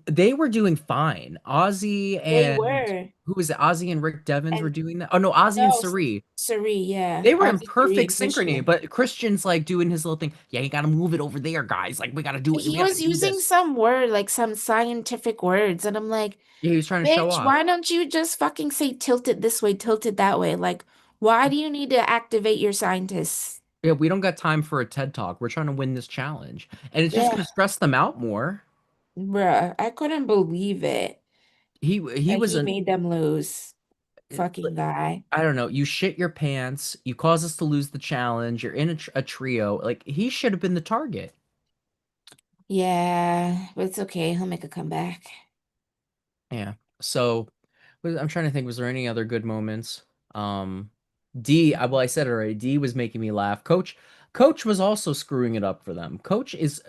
they were doing fine. Ozzy They and were. who was it? Ozzy and Rick Devens were And doing that. Oh no, Ozzy and no, Sari. Suri, yeah. They were in Ozzy, Suri, perfect and synchrony, Christian. but Christian's like doing his little thing. Yeah, you gotta move it over there, guys. Like we gotta do it. We He gotta was do using this. some word, like some scientific words, and I'm like, Yeah, he was trying to show bitch, off. why don't you just fucking say tilt it this way, tilt it that way? Like, why do you need to activate your scientists? Yeah, we don't got time for a TED Talk. We're trying to win this challenge. And it's just Yeah, gonna stress them out more. bruh, I couldn't believe it He that was he an made them lose. Fucking guy. I don't know. You shit your pants. You cause us to lose the challenge. You're in a trio. Like he should have been the target. Yeah, but it's okay. He'll make a comeback. Yeah. So I'm trying to think, was there any other good moments? Um, well, I said it already. D was making me laugh. Coach was also screwing it up for them. Coach is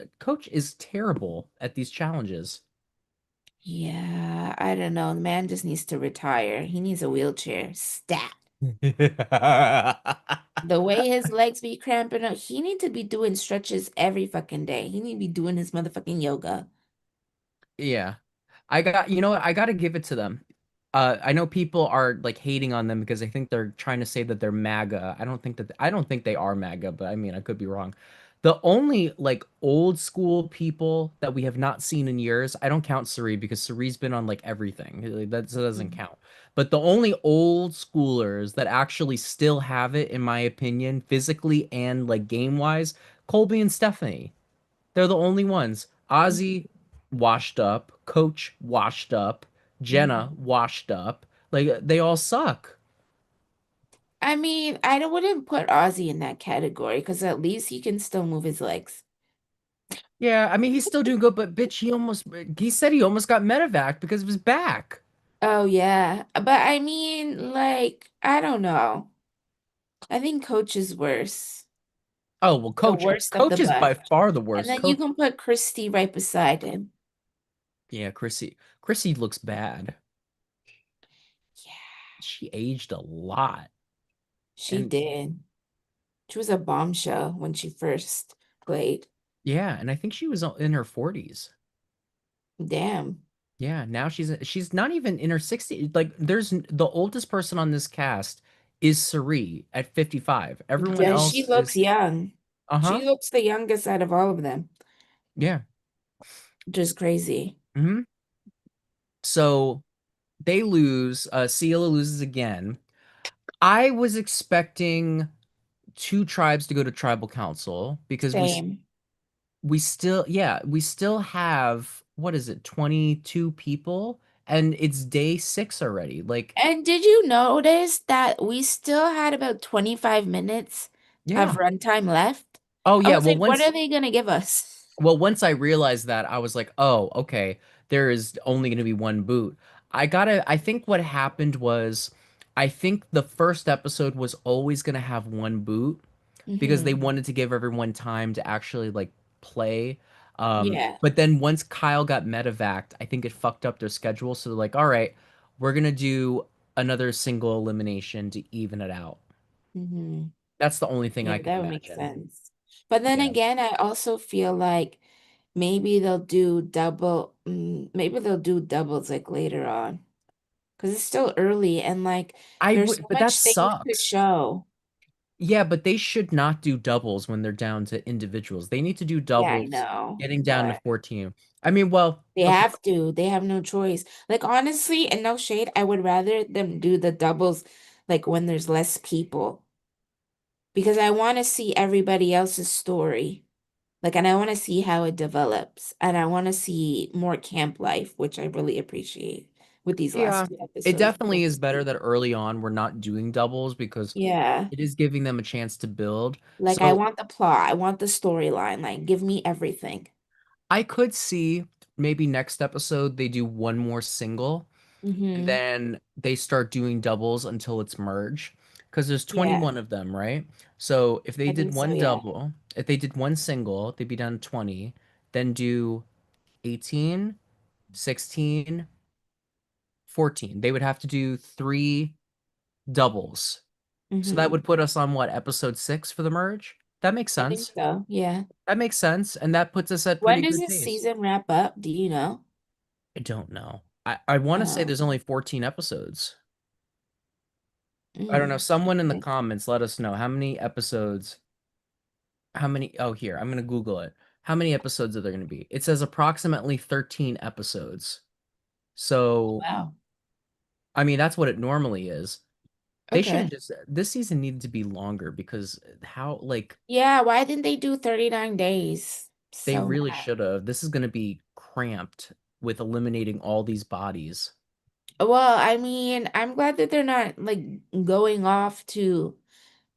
terrible at these challenges. Yeah, I don't know. The man just needs to retire. He needs a wheelchair. Stat. The way his legs be cramping up, he need to be doing stretches every fucking day. He need to be doing his motherfucking yoga. Yeah. You know what? I got to give it to them. I know people are like hating on them because I think they're trying to say that they're MAGA. I don't think they are MAGA, but I mean, I could be wrong. The only like old school people that we have not seen in years, I don't count Suri because Suri's been on like everything. That doesn't Mhm. count. But the only old schoolers that actually still have it, in my opinion, physically and like game wise, Colby and Stephanie. They're the only ones. Ozzy washed up, Coach washed up, Jenna Mhm. washed up. Like they all suck. I mean, I wouldn't put Ozzy in that category because at least he can still move his legs. Yeah, I mean he's still doing good, but bitch, he said he almost got medevac because of his back. Oh yeah, but I mean, like, I don't know. I think Coach is worse. Oh well, The worst of the Coach is by bunch. far the And worst. then you Coach, can put Christy right beside him. yeah, Chrissy looks bad. Yeah, She aged a lot, she and did. She was a bombshell when she first played. yeah, and I think she was in her 40s. Damn. Yeah, now she's not even in her 60s. Like the oldest person on this cast is Suri at 55. Everyone Yeah, she else looks is young. She uh-huh. looks the youngest out of all of them, Yeah. which is crazy. Hmm. So they lose, Ciela loses again. I was expecting two tribes to go to tribal council because Same. we still have what is it, 22 people and it's day 6 already. Like, And did you notice that we still had about 25 minutes of yeah. runtime left? Oh I yeah, was like, what are they gonna give us? once I realized that, I was like, oh, okay, there is only going to be one boot. I think what happened was, I think the first episode was always going to have one boot because they Hmm. wanted to give everyone time to actually like play. Yeah. But then once Kyle got medevaced, I think it fucked up their schedule. So they're like, all right, we're going to do another single elimination to even it out. Hmm. That's the only thing I Yeah, could that would make imagine. sense. But then Yeah. again, I also feel like maybe they'll do doubles like later on. Because it's still early and like there's so But that much things to sucks. show. Yeah, but they should not do doubles when they're down to individuals. They need to do Yeah, I doubles know. getting down to But 14. I mean, well, they okay. have to. They have no choice. Like honestly, and no shade, I would rather them do the doubles like when there's less people because I want to see everybody else's story. Like, and I want to see how it develops, and I want to see more camp life, which I really appreciate with these last Yeah, two it episodes. definitely is better that early on we're not doing doubles because Yeah. it is giving them a chance to build. Like I So want the plot, I want the storyline. Like give me everything. I could see maybe next episode they do one more single and Mm-hmm. then they start doing doubles until it's merge because there's Yeah, 21 of them, right? So if they I did think so, one yeah. double, if they did one single, they'd be down to 20, then do 18, 16, 14. They would have to do three doubles. So that Mm-hmm. would put us on what, episode 6 for the merge? That makes I think sense. so, yeah. That makes sense. And that puts us at When pretty does good this pace. season wrap up? Do you know? I don't know. I want to say Oh. there's only 14 episodes. I don't know. Mm. Someone in the Okay. comments let us know how many episodes, how many. Oh, here, I'm going to Google it. How many episodes are there going to be? It says approximately 13 episodes. So, Wow. I mean, that's what it normally is. They should have Okay. just this season needed to be longer because how like Yeah, why didn't they do 39 days? they So really mad. should have. This is going to be cramped with eliminating all these bodies. Well, I mean, I'm glad that they're not like going off to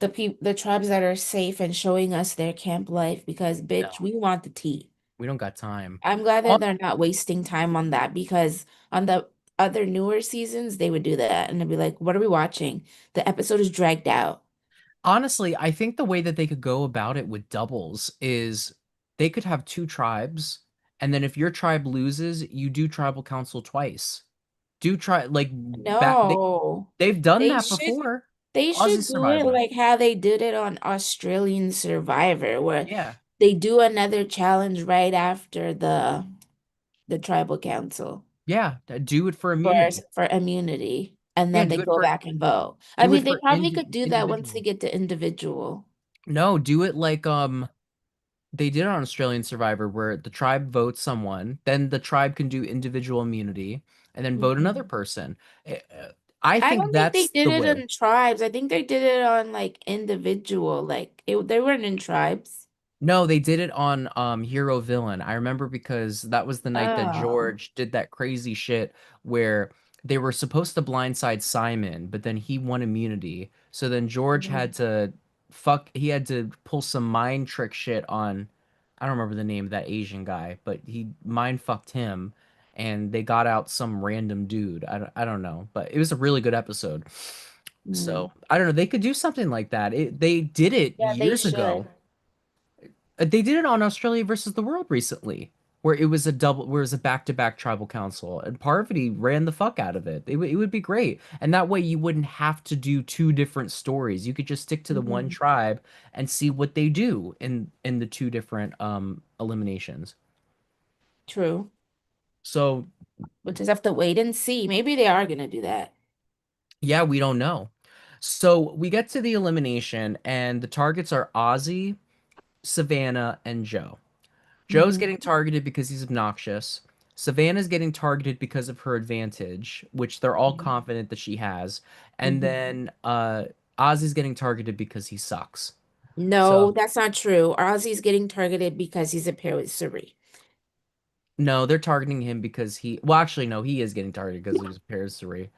the tribes that are safe and showing us their camp life because No. bitch, we want the tea. We don't got time. I'm glad that Hon- they're not wasting time on that because on the other newer seasons, they would do that and they'd be like, what are we watching? The episode is dragged out. Honestly, I think the way that they could go about it with doubles is they could have two tribes, and then if your tribe loses, you do tribal council twice. Do try like back No, they've done they that should before. they Aussie should do it Survivor. like how they did it on Australian Survivor, where Yeah. they do another challenge right after the tribal council Yeah, do it for for immunity. for immunity, and Yeah, then they go back and vote. I do it mean, they for probably could do that once they individual. get to individual. No, do it like they did it on Australian Survivor where the tribe votes someone, then the tribe can do individual immunity and then vote another Mhm. person. I I think don't think they that's did the it way. on tribes. I think they did it on like individual. They weren't in tribes. No, they did it on Hero Villain. I remember because that was the night that Oh. George did that crazy shit where they were supposed to blindside Simon, but then he won immunity. So then George had Mhm. to he had to pull some mind trick shit on I don't remember the name of that Asian guy, but he mind fucked him and they got out some random dude. I don't know, but it was a really good episode. Mm. So, I don't know, they could do something like that. They did it Yeah, they years ago. should. They did it on Australia versus the World recently, where it was a double, where it was a back-to-back tribal council, and Parvati ran the fuck out of it. It would be great, and that way you wouldn't have to do two different stories. You could just stick to the one Mhm. tribe and see what they do in the two different eliminations. True. So We'll just have to wait and see. Maybe they are gonna do that. yeah, we don't know. So we get to the elimination, and the targets are Ozzy, Savannah, and Joe. Joe's Hmm. getting targeted because he's obnoxious. Savannah's getting targeted because of her advantage, which they're all confident that she has. And Hmm. then Ozzy's getting targeted because he sucks. So No, that's not true. Ozzy's getting targeted because he's a pair with Suri. no, they're targeting him because well, actually, no, he is getting targeted because he was pairs three.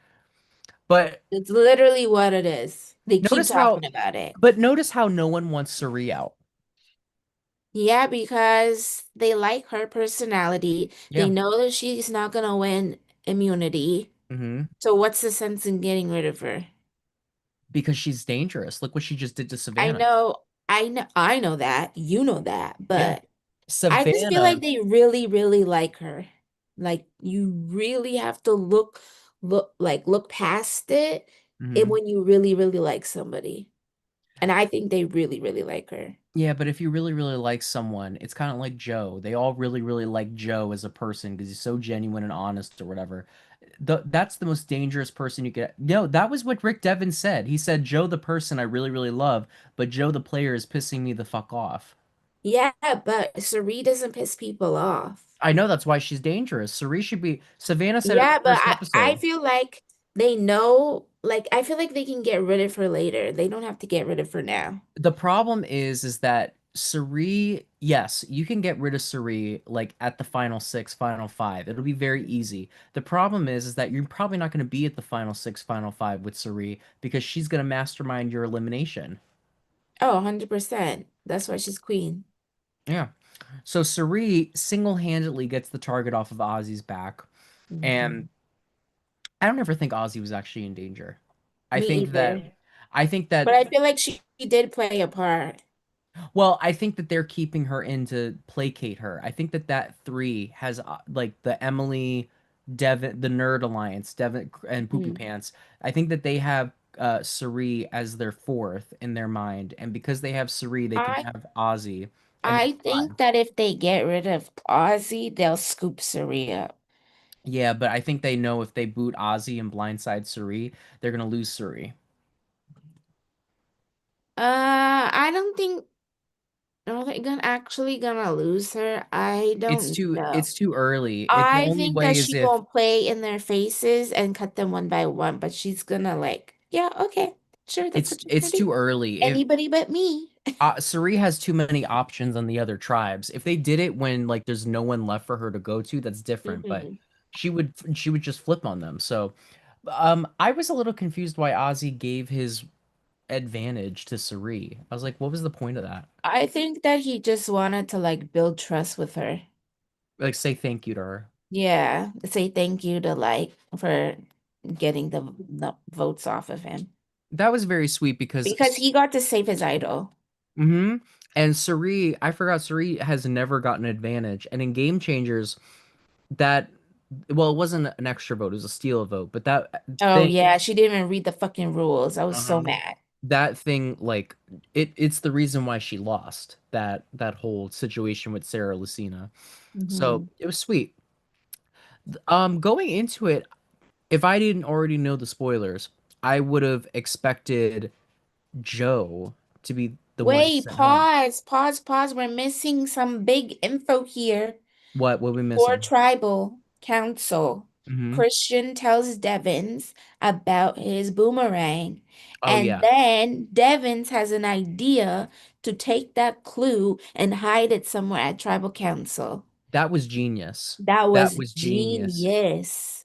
But It's literally what it is. They keep notice how talking about it. notice how no one wants Suri out. Yeah, because they like her personality. They Yeah. know that she's not gonna win immunity. Hmm. So what's the sense in getting rid of her? Because she's dangerous. Look what she just did to I Savannah. know, I know that. You know that, Yeah. but I just feel Savannah. like they really, really like her. Like you really have to look past it and Mhm. when you really, really like somebody. And I think they really, really like her. Yeah, but if you really, really like someone, it's kind of like Joe. They all really, really like Joe as a person because he's so genuine and honest or whatever. That's the most dangerous person you get. No, that was what Rick Devens said. He said, Joe, the person I really, really love, but Joe, the player, is pissing me the fuck off. Yeah, but Sari doesn't piss people off. I know that's why she's dangerous. Sari should be. Savannah said it in Yeah, the but first I episode. feel like they know, like I feel like they can get rid of her later. They don't have to get rid of her now. The problem is that Suri, yes, you can get rid of Suri like at the final six, final five. It'll be very easy. The problem is that you're probably not going to be at the final six, final five with Suri because she's going to mastermind your elimination. Oh, 100%. That's why she's queen. Yeah. So Suri single-handedly gets the target off of Ozzy's back, and Mhm. I don't ever think Ozzy was actually in danger. I Me think that either. I think But that I feel like she did play a part. Well, I think that they're keeping her in to placate her. I think that that three has like the Emily, Devin, the Nerd Alliance, Devin and Poopy Mm. Pants. I think that they have Suri as their fourth in their mind, and because they have Suri, they can I have Ozzy, and I that's think fine. that if they get rid of Ozzy, they'll scoop Suri up. Yeah, but I think they know if they boot Ozzy and blindside Suri, they're gonna lose Suri. I don't think are they gonna actually gonna lose her? I don't know. It's too early. The I only think that way is she if gonna play in their faces and cut them one by one, but she's gonna like, yeah, okay, sure, that's what you're it's gonna do. too early. If Anybody but me. Suri has too many options on the other tribes. If they did it when like there's no one left for her to go to, that's different. But Hmm. she would just flip on them. So, I was a little confused why Ozzy gave his advantage to Suri. I was like, what was the point of that? I think that he just wanted to like build trust with her. like say thank you to her. Yeah, say thank you to like for getting the votes off of him That was very sweet because he got to save his idol. hmm and Suri, I forgot Suri has never gotten advantage. And in Game Changers, that well, it wasn't an extra vote, it was a steal vote, but that Oh thing, yeah, she didn't even read the fucking rules. I was so uh-huh. mad. That thing, like it's the reason why she lost that whole situation with Sarah Lucina. So Hmm. it was sweet. Going into it, if I didn't already know the spoilers, I would have expected Joe to be the one Wait, sent home. pause. We're missing some big info here. What we Before missing? tribal council, Hmm. Christian tells Devins about his boomerang. Oh And yeah, then Devins has an idea to take that clue and hide it somewhere at tribal council. that was genius. That That was was genius. genius.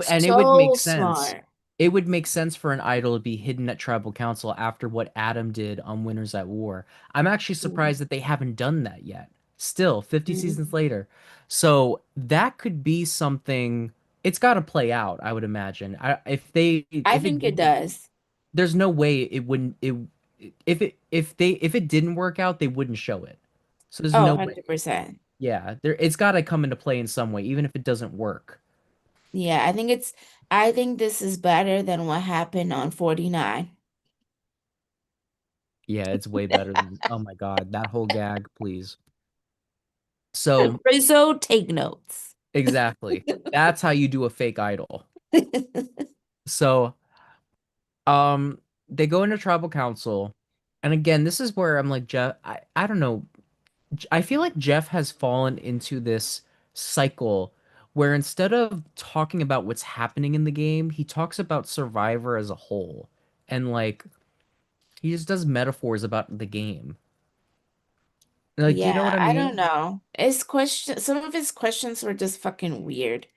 And it would So make sense. smart. It would make sense for an idol to be hidden at tribal council after what Adam did on Winners at War. I'm actually surprised that they haven't done that yet. Still, 50 seasons Mhm. later. So that could be something it's got to play out, I would imagine. I if it think it didn't, does. there's no way it wouldn't it if it didn't work out, they wouldn't show it. So there's Oh, no way. 100%. Yeah, there it's got to come into play in some way even if it doesn't work. Yeah, I think this is better than what happened on 49. Yeah, it's way better than, oh my God, that whole gag, please. So, Rizzo, take notes. exactly. That's how you do a fake idol. So, they go into tribal council, and again, this is where I'm like, Jeff, I don't know. I feel like Jeff has fallen into this cycle where instead of talking about what's happening in the game, he talks about Survivor as a whole. And like, he just does metaphors about the game. Like, do you know what Yeah, I I don't mean? know. Some of his questions were just fucking weird.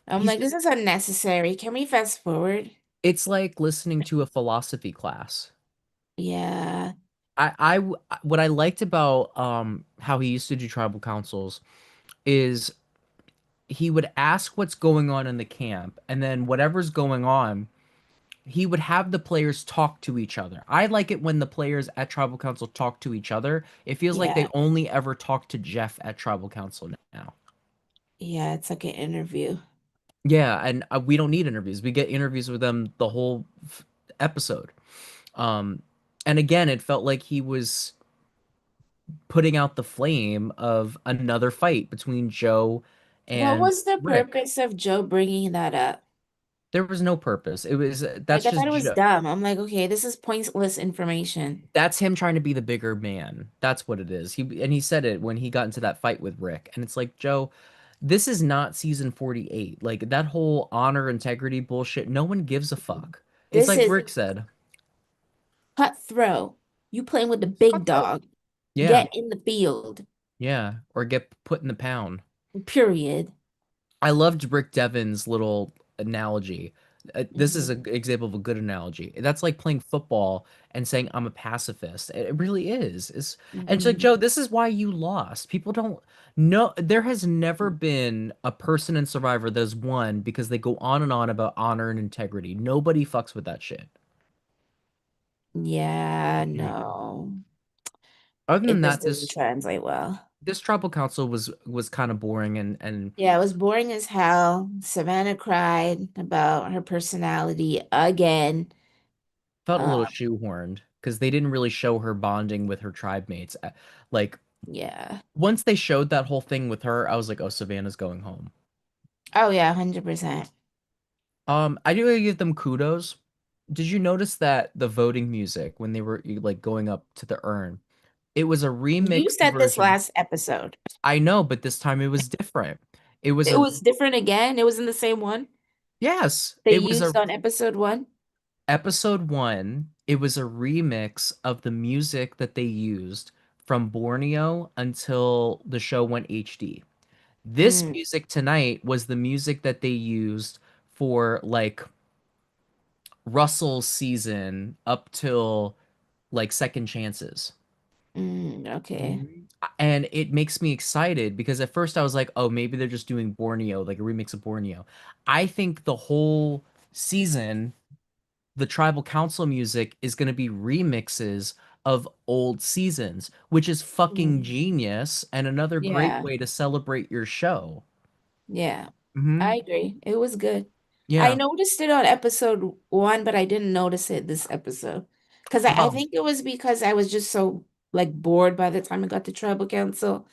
I'm He's like, this is unnecessary. Can we fast forward? It's like listening to a philosophy class. Yeah, What I liked about how he used to do tribal councils is he would ask what's going on in the camp, and then whatever's going on, he would have the players talk to each other. I like it when the players at tribal council talk to each other. It feels like they yeah, only ever talk to Jeff at tribal council now. yeah. It's like an interview. Yeah, and we don't need interviews. We get interviews with them the whole episode. Um, and again, it felt like he was putting out the flame of another fight between Joe What and was the Rick. purpose of Joe bringing that up? There was no purpose. It was Like, that's I just thought it was Joe. dumb. I'm like, okay, this is pointless information. That's him trying to be the bigger man. That's what it is. He said it when he got into that fight with Rick. And it's like, Joe, this is not season 48. Like that whole honor integrity bullshit, no one gives a fuck. It's This like is Rick said. cutthroat. You playing with the big Cutthroat. dog. Yeah. Get in the field. Yeah. Or get put in the pound. Period. I loved Rick Devon's little analogy. This is Hmm. an example of a good analogy. That's like playing football and saying I'm a pacifist. It really is. And it's like, Hmm. Joe, this is why you lost. People don't know. There has never been a person in Survivor that's won because they go on and on about honor and integrity. Nobody fucks with that shit. Yeah, no. Other than It just that, doesn't translate well. this tribal council was kind of boring and Yeah, it was boring as hell. Savannah cried about her personality again. felt a little Um, shoehorned because they didn't really show her bonding with her tribe mates. Like yeah. once they showed that whole thing with her, I was like, oh, Savannah's going home. Oh yeah, 100%. I do gotta give them kudos. Did you notice that the voting music when they were like going up to the urn, it was a You remixed said this version. last episode. I know, but this time it was different. It was It a was different again. It was in the same one yes, they it was used a on episode one. episode one. It was a remix of the music that they used from Borneo until the show went HD. This Mm, music tonight was the music that they used for like Russell's season up till like second chances. Okay. Mhm. And it makes me excited because at first I was like, oh, maybe they're just doing Borneo, like a remix of Borneo. I think the whole season, the tribal council music is going to be remixes of old seasons, which is fucking Mm. genius and another great Yeah. way to celebrate your show. Yeah. I Hmm. agree. It was good. I Yeah. noticed it on episode one, but I didn't notice it this episode. Because I Oh, think it was because I was just so like bored by the time I got to tribal council.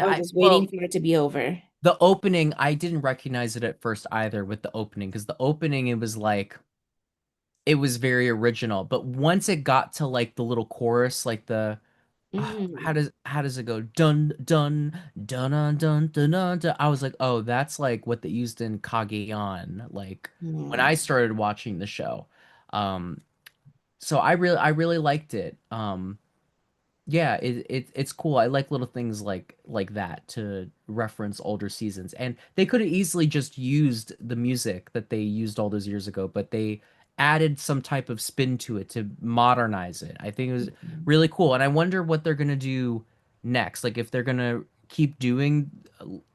I was just waiting well, for it to be over. the opening, I didn't recognize it at first either with the opening because the opening, it was like, it was very original. But once it got to like the little chorus, like the Hmm. how does it go? Dun dun dun dun dun dun dun. Dun. I was like, oh, that's like what they used in Kageyaan, like when I Hmm. started watching the show. Um, so I really liked it. Yeah, it's cool. I like little things like that to reference older seasons. And they could have easily just used the music that they used all those years ago, but they added some type of spin to it to modernize it. I think it was really cool. And I wonder what they're gonna do next. Like if they're gonna keep doing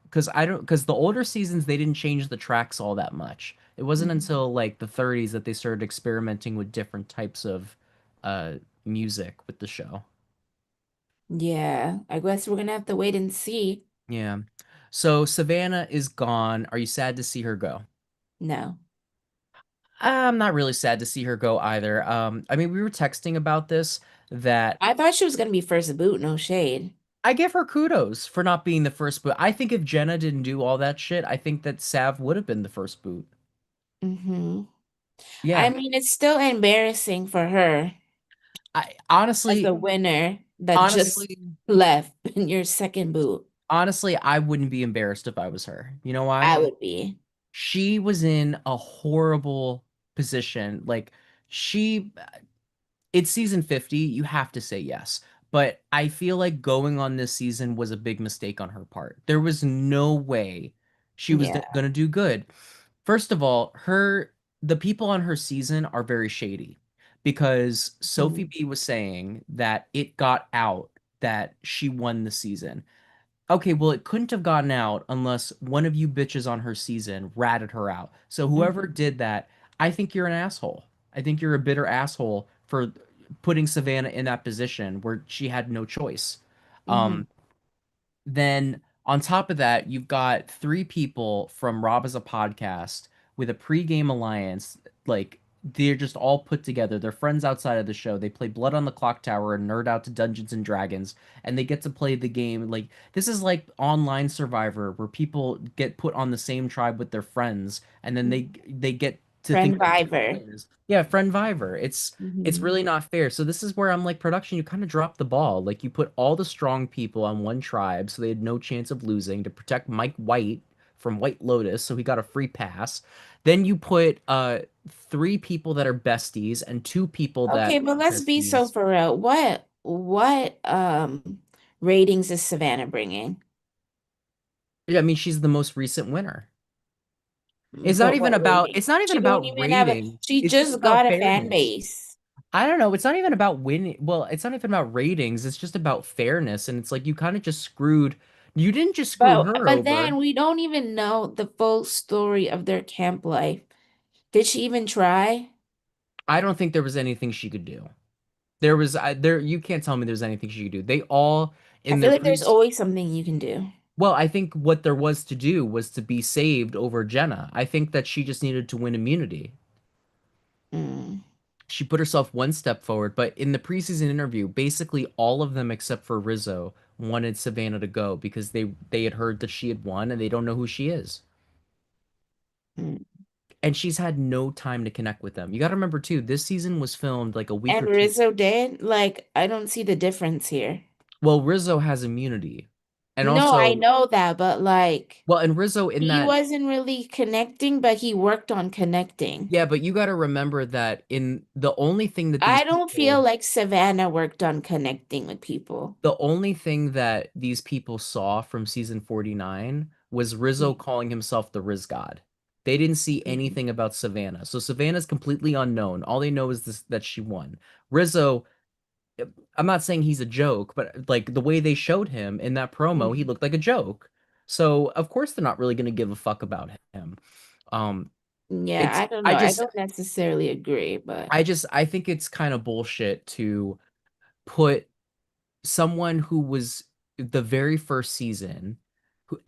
because I don't because the older seasons they didn't change the tracks all that much. It wasn't Hmm. until like the 30s that they started experimenting with different types of uh music with the show. Yeah, I guess we're gonna have to wait and see. Yeah. So Savannah is gone. Are you sad to see her go? No. I'm not really sad to see her go either. I mean, we were texting about this that I thought she was gonna be first boot, no shade. I give her kudos for not being the first boot. I think if Jenna didn't do all that shit, I think that Sav would have been the first boot. Hmm. I Yeah. mean, it's still embarrassing for her I as a honestly, winner that just honestly, left in your second boot. honestly, I wouldn't be embarrassed if I was her. You know why? I would be. She was in a horrible position. Like she it's season 50, you have to say yes. But I feel like going on this season was a big mistake on her part. There was no way she was Yeah. going to do good. First of all, the people on her season are very shady because Sophie Mm. B was saying that it got out that she won the season. Okay, well, it couldn't have gotten out unless one of you bitches on her season ratted her out. So whoever Mhm. did that, I think you're an asshole. I think you're a bitter asshole for putting Savannah in that position where she had no choice. Mhm. Um, then on top of that, you've got three people from Rob as a podcast with a pre-game alliance. Like they're just all put together. They're friends outside of the show. They play Blood on the Clock Tower and nerd out to Dungeons and Dragons, and they get to play the game. Like this is like online Survivor where people get put on the same tribe with their friends, and then they get to think Friend of each other Viver. players. Yeah, friend Viver. It's Mhm. really not fair. So this is where I'm like, production, you kind of dropped the ball. Like you put all the strong people on one tribe, so they had no chance of losing to protect Mike White from White Lotus, so he got a free pass. Then you put three people that are besties and two people that Okay, but aren't let's be so besties. for real. What ratings is Savannah bringing? I mean, she's the most recent winner. But what rating? It's not even She don't about even have a, rating. she It's just just about got a fan fairness. base. I don't know. It's not even about winning. Well, it's not even about ratings. It's just about fairness. And it's like you kind of just screwed. You didn't just screw her But then over. we don't even know the full story of their camp life. Did she even try? I don't think there was anything she could do. There was there. You can't tell me there's anything she could do. They all I in feel their like pre. there's always something you can do. Well, I think what there was to do was to be saved over Jenna. I think that she just needed to win immunity. Mm, She put herself one step forward, but in the preseason interview, basically all of them except for Rizzo wanted Savannah to go because they had heard that she had won and they don't know who she is. mm. And she's had no time to connect with them. You got to remember too, this season was filmed like a week And or two. Rizzo did? Like, I don't see the difference here. Well, Rizzo has immunity. And No, I also, know that, but like, well, and Rizzo in he that, wasn't really connecting, but he worked on connecting. yeah, but you got to remember that in the only thing that these I don't feel people, like Savannah worked on connecting with people. the only thing that these people saw from season 49 was Rizzo Mm, calling himself the Riz God. They didn't see mm, anything about Savannah. So Savannah's completely unknown. All they know is this that she won. Rizzo I'm not saying he's a joke, but like the way they showed him in that promo, he Mhm. looked like a joke. So of course they're not really going to give a fuck about him. Um, Yeah, it's I don't know. I I just don't necessarily agree, but I think it's kind of bullshit to put someone who was the very first season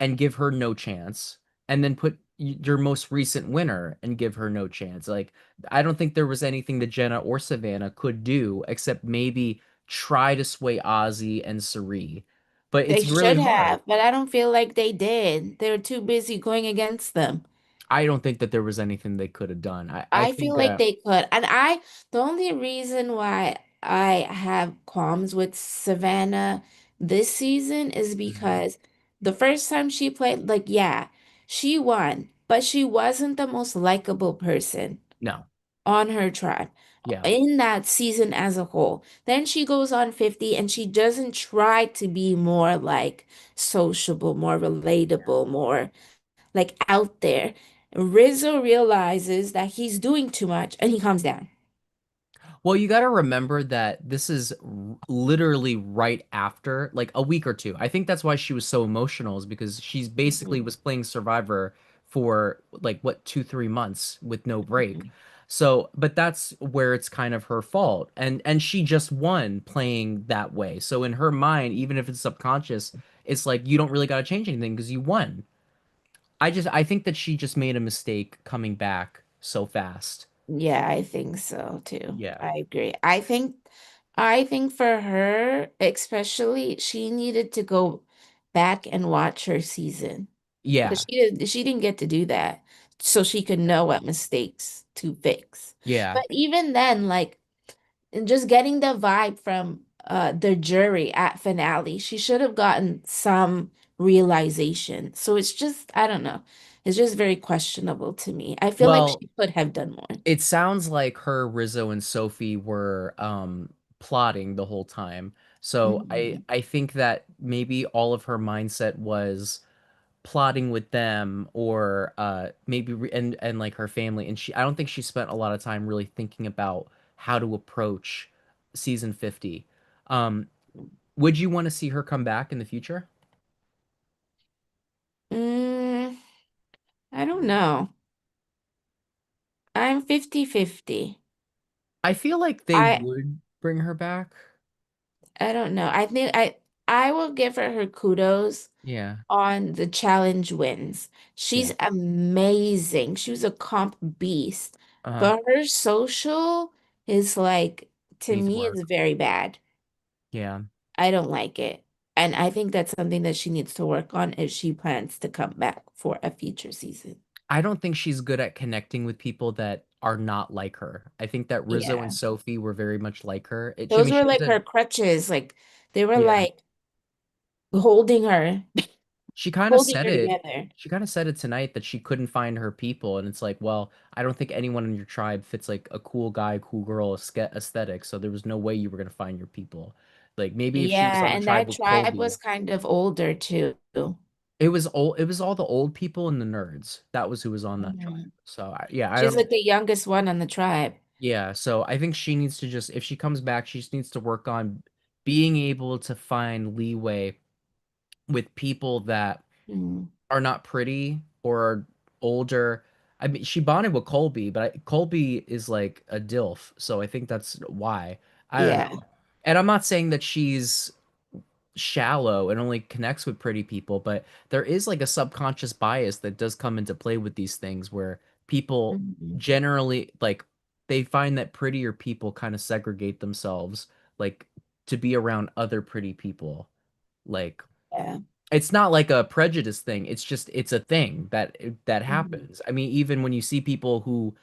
and give her no chance, and then put your most recent winner and give her no chance. Like, I don't think there was anything that Jenna or Savannah could do except maybe try to sway Ozzy and Sari. But they it's really should hard. have, but I don't feel like they did. They were too busy going against them. I don't think that there was anything they could have done. I I think feel like that they could. And the only reason why I have qualms with Savannah this season is Mhm. because the first time she played, like, yeah, she won, but she wasn't the most likable person No. on her tribe Yeah. in that season as a whole. Then she goes on 50 and she doesn't try to be more like sociable, more relatable, more like out there. Rizzo realizes that he's doing too much and he comes down. Well, you got to remember that this is literally right after, like a week or two. I think that's why she was so emotional, is because she's basically Mhm, was playing Survivor for like what 2, 3 months with no break. mhm. So, but that's where it's kind of her fault, and she just won playing that way. So in her mind, even if it's subconscious, it's like you don't really got to change anything because you won. I think that she just made a mistake coming back so fast. Yeah, I think so too. Yeah. I agree. I think for her, especially, she needed to go back and watch her season because Yeah. she didn't get to do that. So she could know what mistakes to fix. Yeah. But even then, like, and just getting the vibe from the jury at finale, she should have gotten some realization. So it's just, I don't know. It's just very questionable to me. I feel like Well, she could have done more. it sounds like her, Rizzo, and Sophie were plotting the whole time. So Mhm. I think that maybe all of her mindset was plotting with them, or maybe and like her family. And she I don't think she spent a lot of time really thinking about how to approach season 50. Um, would you want to see her come back in the future? Mm, I don't know. I'm 50-50. I feel like they I would bring her back. I don't know. I think I will give her kudos Yeah. on the challenge wins. She's Yeah. amazing. She was a comp beast. Uh-huh. But her social is like, to Needs me, work. is very bad. Yeah. I don't like it. And I think that's something that she needs to work on if she plans to come back for a future season. I don't think she's good at connecting with people that are not like her. I think that Rizzo and Yeah. Sophie were very much like her. I Those mean, were she was like a her crutches. Like they were yeah. like holding her, She kind of holding said her it. together. She kind of said it tonight that she couldn't find her people, and it's like, well, I don't think anyone in your tribe fits like a cool guy, cool girl aesthetic. So there was no way you were gonna find your people. Like maybe if she was Yeah, on the and tribe that with tribe Colby, was kind of older too. it was old. It was all the old people and the nerds. That was who was on that tribe. Mhm. So yeah, I She's don't. like the youngest one on the tribe. Yeah, so I think she needs to just, if she comes back, she just needs to work on being able to find leeway with people that Mm. are not pretty or are older. I mean, she bonded with Colby, but Colby is like a DILF, so I think that's why. I don't Yeah. know. And I'm not saying that she's shallow and only connects with pretty people, but there is like a subconscious bias that does come into play with these things where people Mhm. generally like they find that prettier people kind of segregate themselves like to be around other pretty people. Like Yeah. it's not like a prejudice thing. It's just it's a thing that Mhm. happens. I mean, even when you see people who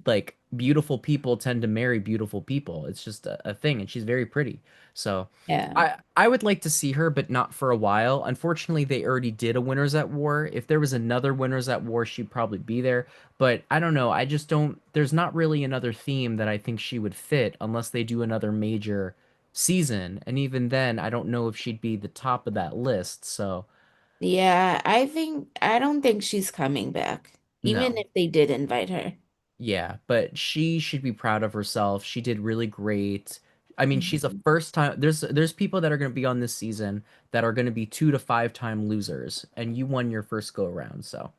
like beautiful people tend to marry beautiful people. It's just a thing, and she's very pretty. So Yeah. I would like to see her, but not for a while. Unfortunately, they already did a Winners at War. If there was another Winners at War, she'd probably be there. But I don't know. I just don't. There's not really another theme that I think she would fit unless they do another major season. And even then, I don't know if she'd be the top of that list. So Yeah, I don't think she's coming back, even no. if they did invite her. Yeah, but she should be proud of herself. She did really great. I mean, she's a Mhm. first time. There's people that are going to be on this season that are going to be 2 to 5 time losers, and you won your first go around, so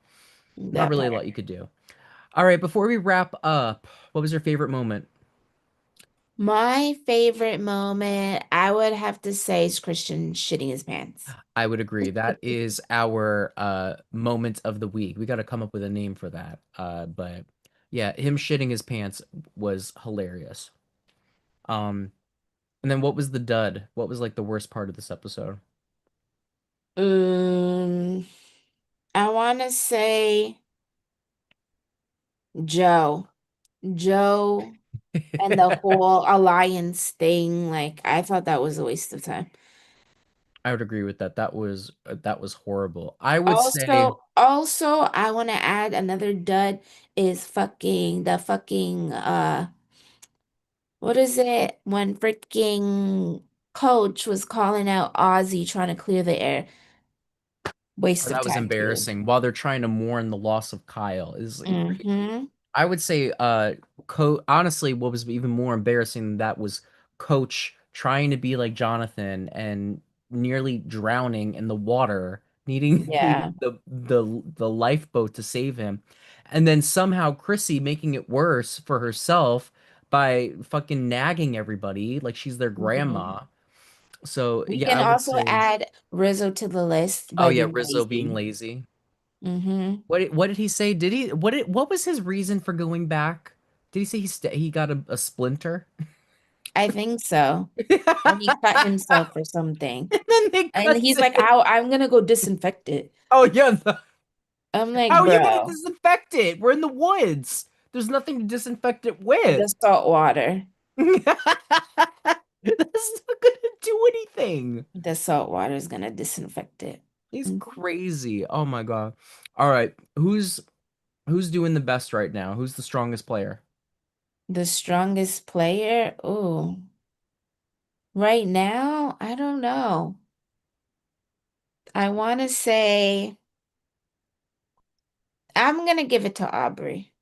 not That really a part. lot you could do. All right, before we wrap up, what was your favorite moment? My favorite moment, I would have to say, is Christian shitting his pants. I would agree. That is our moment of the week. We got to come up with a name for that. But yeah, him shitting his pants was hilarious. Um, and then what was the dud? What was like the worst part of this episode? Um, I want to say Joe. Joe and the whole alliance thing. Like, I thought that was a waste of time. I would agree with that. That was horrible. I would say, Also, I want to add another dud is what is it? When freaking coach was calling out Ozzy trying to clear the air. oh, Waste of that was time too. embarrassing. While they're trying to mourn the loss of Kyle, is crazy. Mm-hmm. I would say, honestly, what was even more embarrassing than that was Coach trying to be like Jonathan and nearly drowning in the water, needing needing Yeah. the lifeboat to save him, and then somehow Chrissy making it worse for herself by fucking nagging everybody like she's their Mhm. grandma. So We yeah, can I would also say, add Rizzo to the list oh by yeah, being Rizzo being lazy. lazy. Mm-hmm. What did he say? What was his reason for going back? Did he say he got a splinter? I think so. Or he cut And himself or something. then they And cut he's to like, him. I'm gonna go disinfect it. Oh yeah, I'm how like, are you gonna bro, disinfect it? We're in the woods. There's nothing to disinfect it with. the salt water. That's not gonna do anything. The salt water is gonna disinfect it. He's Mhm. crazy. Oh my God. All right, who's doing the best right now? Who's the strongest player? The strongest player? Oh, right now, I don't know. I want to say I'm gonna give it to Aubrey.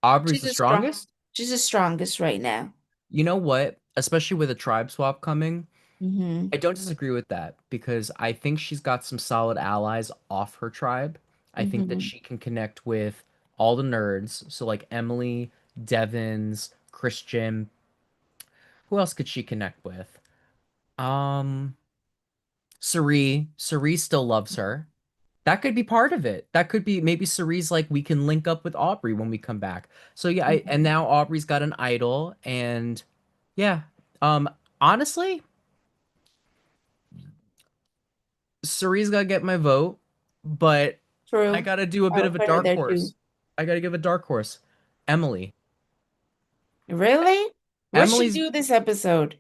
Aubrey's She's the the strong. strongest? She's the strongest right now. You know what? Especially with a tribe swap coming. Mm-hmm. I don't disagree with that because I think she's got some solid allies off her tribe. I think that Mm-hmm. she can connect with all the nerds. So like Emily, Devins, Christian. Who else could she connect with? Um, Cerie. Cerie still loves her. That could be part of it. That could be maybe Cerie's like we can link up with Aubrey when we come back. So yeah, and Mm-hmm. now Aubrey's got an idol and yeah. Um, honestly, Cerie's got to get my vote, but I True. got to do a bit I'll of a put her dark there too. horse. I got to give a dark horse. Emily. Really? What she Emily's do this episode?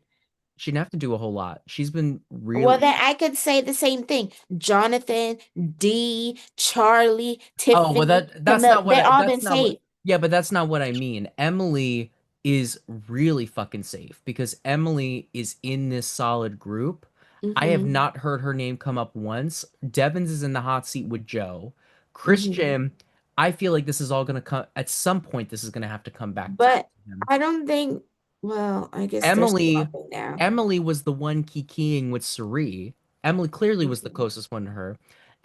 she didn't have to do a whole lot. She's been Well, really then I could say the same thing. Jonathan, Dee, Charlie, Oh, well Tiffany, Camille, they all been that's not what safe. yeah, but that's not what I mean. Emily is really fucking safe because Emily is in this solid group. I have Mm-hmm. not heard her name come up once. Devins is in the hot seat with Joe. Mm-hmm. Christian, I feel like this is all gonna come at some point. This is gonna have to come back to But him. I don't think, well, I guess they're Emily swapping now. Emily was the one kikiing with Cerie. Emily clearly was the Mm-hmm. closest one to her.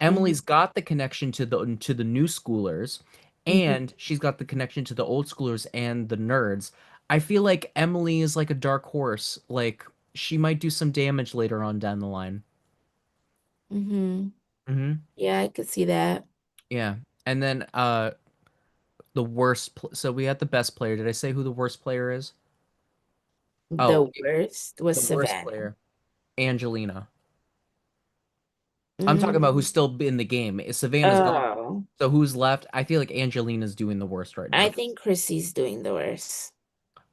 Mm-hmm. Emily's got the connection to the new schoolers, and Mm-hmm. she's got the connection to the old schoolers and the nerds. I feel like Emily is like a dark horse. Like she might do some damage later on down the line. Mm-hmm. Hmm. Yeah, I could see that. Yeah. And then the so we had the best player. Did I say who the worst player is? Oh, The worst was the worst Savannah. player, Angelina. I'm talking about who's Mm. still in the game. Savannah's gone. Oh, So who's left? I feel like Angelina's doing the worst right I now. think Chrissy's doing the worst.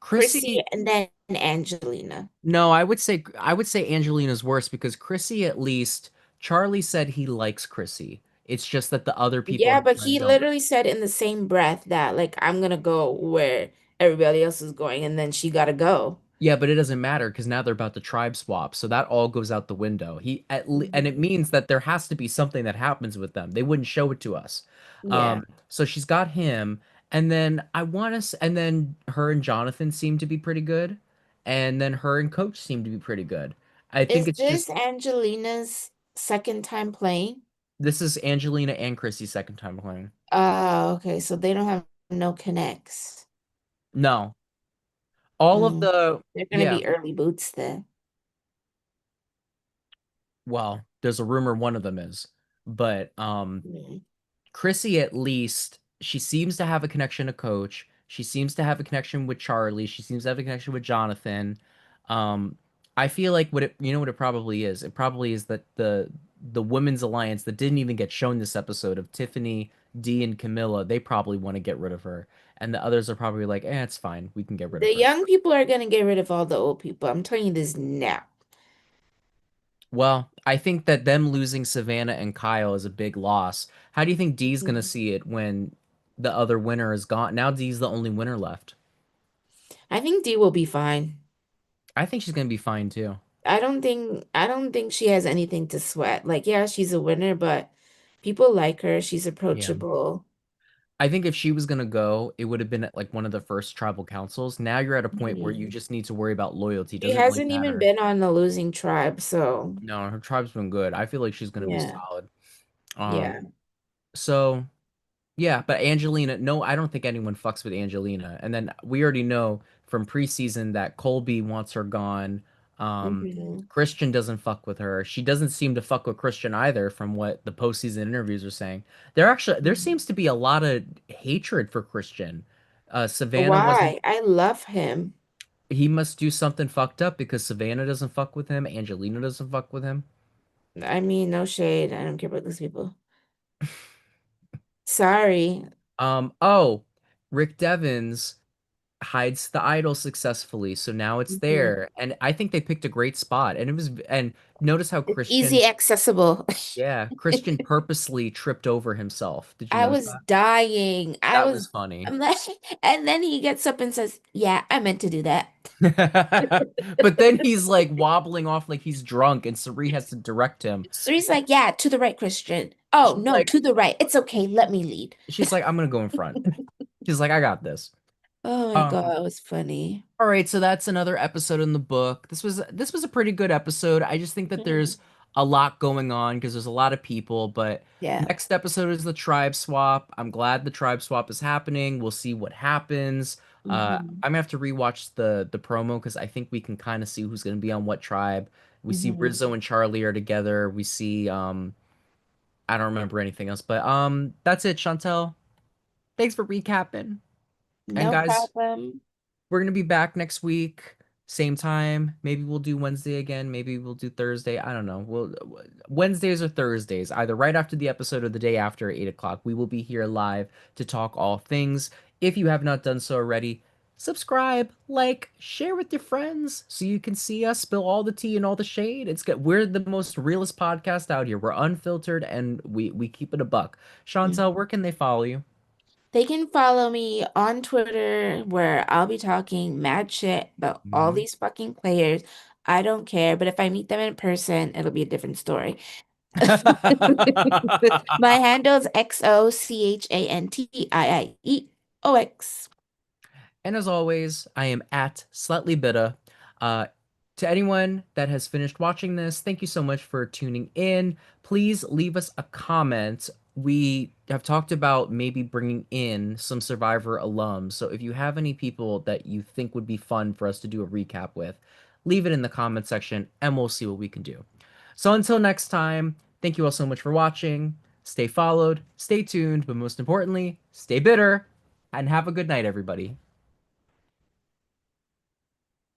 Chrissy Chrissy, and then Angelina. no, I would say Angelina's worse because Chrissy at least Charlie said he likes Chrissy. It's just that the other people Yeah, on the but tribe he don't. literally said in the same breath that like I'm gonna go where everybody else is going, and then she gotta go. Yeah, but it doesn't matter because now they're about to tribe swap, so that all goes out the window. And it Mhm. means that there has to be something that happens with them. They wouldn't show it to us. Yeah. So she's got him, and then and then her and Jonathan seem to be pretty good, and then her and Coach seem to be pretty good. I think Is it's this just Angelina's second time playing? this is Angelina and Chrissy's second time playing. Okay, so they don't have no connects. No, all of Mm. the They're gonna yeah. be early boots then. Well, there's a rumor one of them is, but Mm. Chrissy at least she seems to have a connection to Coach. She seems to have a connection with Charlie. She seems to have a connection with Jonathan. Um, I feel like what it you know what it probably is. It probably is that the women's alliance that didn't even get shown this episode of Tiffany, Dee, and Camilla. They probably want to get rid of her, and the others are probably like, eh, it's fine. We can get rid of The her. young people are gonna get rid of all the old people. I'm telling you this now. Well, I think that them losing Savannah and Kyle is a big loss. How do you think Dee's gonna Mm. see it when the other winner is gone? Now Dee's the only winner left. I think Dee will be fine. I think she's gonna be fine too. I don't think she has anything to sweat. Like, yeah, she's a winner, but people like her. She's Yeah. approachable. I think if she was gonna go, it would have been at like one of the first tribal councils. Now you're at a point where you Mhm. just need to worry about loyalty. It She doesn't really hasn't even matter. been on the losing tribe, so No, her tribe's been good. I feel like she's gonna be yeah, solid. yeah. So yeah, but Angelina, no, I don't think anyone fucks with Angelina. And then we already know from preseason that Colby wants her gone. Hmm. Christian doesn't fuck with her. She doesn't seem to fuck with Christian either, from what the postseason interviews are saying. There seems to be a lot of hatred for Christian. Savannah wasn't. Why? I love him. He must do something fucked up because Savannah doesn't fuck with him. Angelina doesn't fuck with him. I mean, no shade. I don't care about these people. Sorry. Oh, Rick Devens hides the idol successfully, so now it's Mhm. there. And I think they picked a great spot. And notice how It's easy accessible. Christian purposely tripped over himself. Did you I notice was that? dying. That was funny. I'm like, and then he gets up and says, "Yeah, I meant to do that." But then he's like wobbling off like he's drunk, and Sari has to direct him. So he's like, "Yeah, to the right, Christian." Oh, She's no, like, to the right. It's okay. Let me lead. I'm gonna go in front. She's like, I got this. Oh my Um, God, it was funny. All right, so that's another episode in the book. This was a pretty good episode. I just think that Mhm. there's a lot going on because there's a lot of people, but Yeah. next episode is the tribe swap. I'm glad the tribe swap is happening. We'll see what happens. Hmm. I'm gonna have to rewatch the promo because I think we can kind of see who's gonna be on what tribe. We see Hmm. Rizzo and Charlie are together. We see I don't remember anything else, but that's it, Chantel. Thanks for recapping. And No guys, problem. we're gonna be back next week, same time. Maybe we'll do Wednesday again. Maybe we'll do Thursday. I don't know. Wednesdays or Thursdays, either right after the episode or the day after at 8 o'clock. We will be here live to talk all things. If you have not done so already, subscribe, like, share with your friends so you can see us spill all the tea and all the shade. It's good. We're the most realist podcast out here. We're unfiltered and we keep it a buck. Chantel, Mhm. where can they follow you? They can follow me on Twitter where I'll be talking mad shit about all Mhm. these fucking players. I don't care, but if I meet them in person, it'll be a different story. My handle is XOCHANTIIEOX. And as always, I am at Slightly Bitter. Uh, to anyone that has finished watching this, thank you so much for tuning in. Please leave us a comment. We have talked about maybe bringing in some Survivor alums. So if you have any people that you think would be fun for us to do a recap with, leave it in the comment section and we'll see what we can do. So until next time, thank you all so much for watching. Stay followed, stay tuned, but most importantly, stay bitter, and have a good night, everybody.